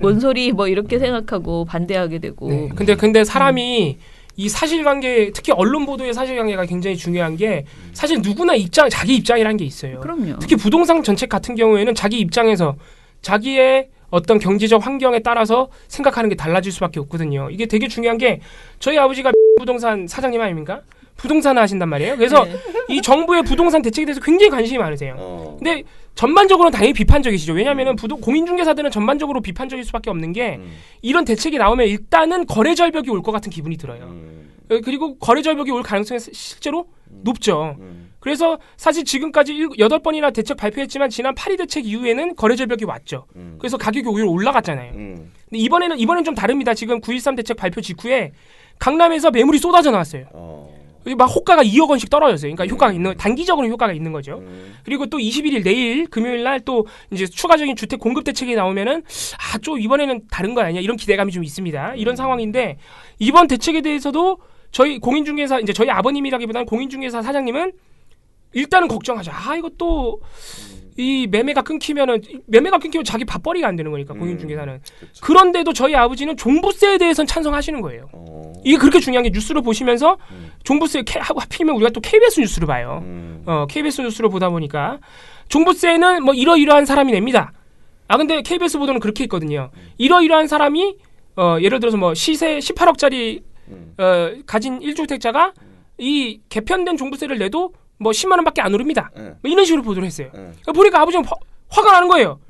뭔 소리 뭐 이렇게 생각하고 반대하게 되고. 네. 근데 사람이 이 사실관계 특히 언론 보도의 사실관계가 굉장히 중요한 게 사실 누구나 자기 입장이라는 게 있어요. 그럼요. 특히 부동산 정책 같은 경우에는 자기 입장에서 자기의 어떤 경제적 환경에 따라서 생각하는 게 달라질 수밖에 없거든요. 이게 되게 중요한 게 저희 아버지가 부동산 사장님 아닙니까? 부동산을 하신단 말이에요. 그래서 이 정부의 부동산 대책에 대해서 굉장히 관심이 많으세요. 근데 전반적으로는 당연히 비판적이시죠. 왜냐하면 공인중개사들은 전반적으로 비판적일 수밖에 없는 게 이런 대책이 나오면 일단은 거래 절벽이 올 것 같은 기분이 들어요. 그리고 거래 절벽이 올 가능성이 실제로 높죠. 그래서 사실 지금까지 8번이나 대책 발표했지만 지난 8.2 대책 이후에는 거래 절벽이 왔죠. 그래서 가격이 오히려 올라갔잖아요. 근데 이번에는 좀 다릅니다. 지금 9.13 대책 발표 직후에 강남에서 매물이 쏟아져 나왔어요. 막 호가가 2억 원씩 떨어졌어요. 그러니까 효과가 있는 단기적으로 효과가 있는 거죠. 그리고 또 21일 내일 금요일 날 또 이제 추가적인 주택 공급 대책이 나오면은 좀 이번에는 다른 거 아니냐 이런 기대감이 좀 있습니다. 이런 상황인데 이번 대책에 대해서도 저희 공인중개사 이제 저희 아버님이라기보다는 공인중개사 사장님은 일단은 걱정하죠. 이것도 이 매매가 끊기면 자기 밥벌이가 안 되는 거니까 공인중개사는. 그렇죠. 그런데도 저희 아버지는 종부세에 대해서는 찬성하시는 거예요. 이게 그렇게 중요한 게 뉴스를 보시면서 종부세 하필이면 우리가 또 KBS 뉴스를 봐요. KBS 뉴스를 보다 보니까 종부세는 뭐 이러이러한 사람이 냅니다. 근데 KBS 보도는 그렇게 했거든요. 이러이러한 사람이 예를 들어서 뭐 시세 18억짜리 가진 1주택자가 이 개편된 종부세를 내도 뭐 10만 원밖에 안 오릅니다. 뭐 이런 식으로 보도를 했어요. 보니까 아버지는 화가 나는 거예요.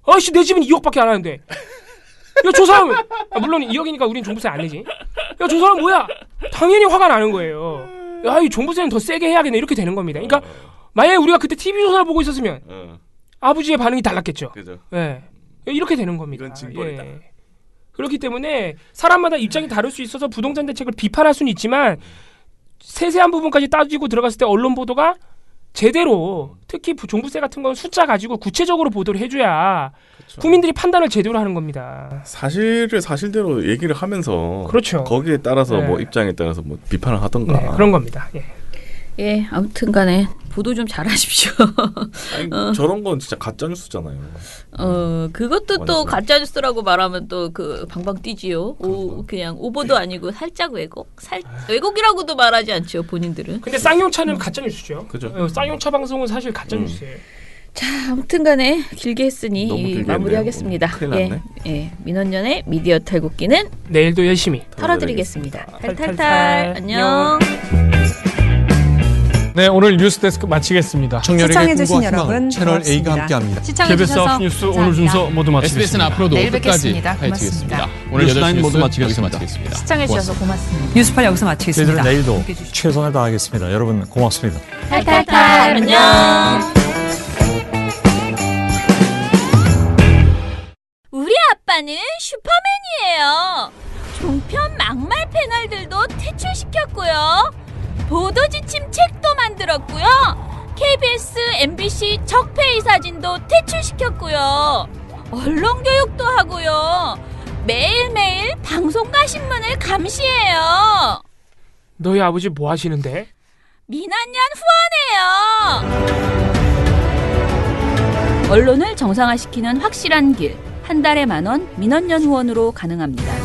아이씨 내 집은 2억밖에 안 하는데. 야, 저 사람은 물론 2억이니까 우린 종부세 안 내지. 야, 저 사람 뭐야? 당연히 화가 나는 거예요. 야, 이 종부세는 더 세게 해야겠네 이렇게 되는 겁니다. 그러니까 만약에 우리가 그때 TV조선을 보고 있었으면 아버지의 반응이 달랐겠죠. 그죠. 예. 이렇게 되는 겁니다. 이건 징벌이다. 예. 그렇기 때문에 사람마다 입장이 다를 수 있어서 부동산 대책을 비판할 수는 있지만 세세한 부분까지 따지고 들어갔을 때 언론 보도가 제대로 특히 종부세 같은 건 숫자 가지고 구체적으로 보도를 해줘야 그렇죠. 국민들이 판단을 제대로 하는 겁니다. 사실을 사실대로 얘기를 하면서 그렇죠. 거기에 따라서 네. 뭐 입장에 따라서 뭐 비판을 하던가. 네, 그런 겁니다. 예. 예, 아무튼간에 보도 좀 잘하십시오. 아니, 저런 건 진짜 가짜 뉴스잖아요. 그것도 또 완전. 가짜 뉴스라고 말하면 또 그 방방 뛰지요. 그냥 오보도 아니고 살짝 왜곡이라고도 말하지 않죠 본인들은. 근데 쌍용차는 가짜 뉴스죠. 그죠. 쌍용차 방송은 사실 가짜 뉴스예요. 자, 아무튼간에 길게 했으니 너무 길게 마무리하겠습니다. 했네요. 큰일 났네. 예, 민원연의 미디어 탈곡기는 내일도 열심히. 털어드리겠습니다. 탈탈탈. 탈탈탈. 안녕. 네, 오늘 뉴스데스크 마치겠습니다. 청년에게 시청해주신 꿈과 희망을 여러분 채널 A가 고맙습니다. 함께합니다. KBS 시청해주셔서 뉴스 오늘 감사합니다. 순서 모두 마치겠습니다. SBS는 앞으로도 내일 끝까지 뵙겠습니다. 파헤치겠습니다. 고맙습니다. 오늘 8시 모두 뉴스 마치겠습니다. 여기서 마치겠습니다. 시청해주셔서 고맙습니다. 뉴스팔 여기서 마치겠습니다. 저희들은 내일도 최선을 다하겠습니다. 여러분 고맙습니다. 탈탈탈. 안녕. 우리 아빠는 슈퍼맨이에요. 종편 막말 패널들도 퇴출시켰고요. 보도 지침 책도 만들었고요. KBS, MBC 적폐의 사진도 퇴출시켰고요. 언론 교육도 하고요. 매일매일 방송과 신문을 감시해요. 너희 아버지 뭐 하시는데? 민원연 후원해요. 언론을 정상화시키는 확실한 길. 한 달에 10,000원 민원연 후원으로 가능합니다.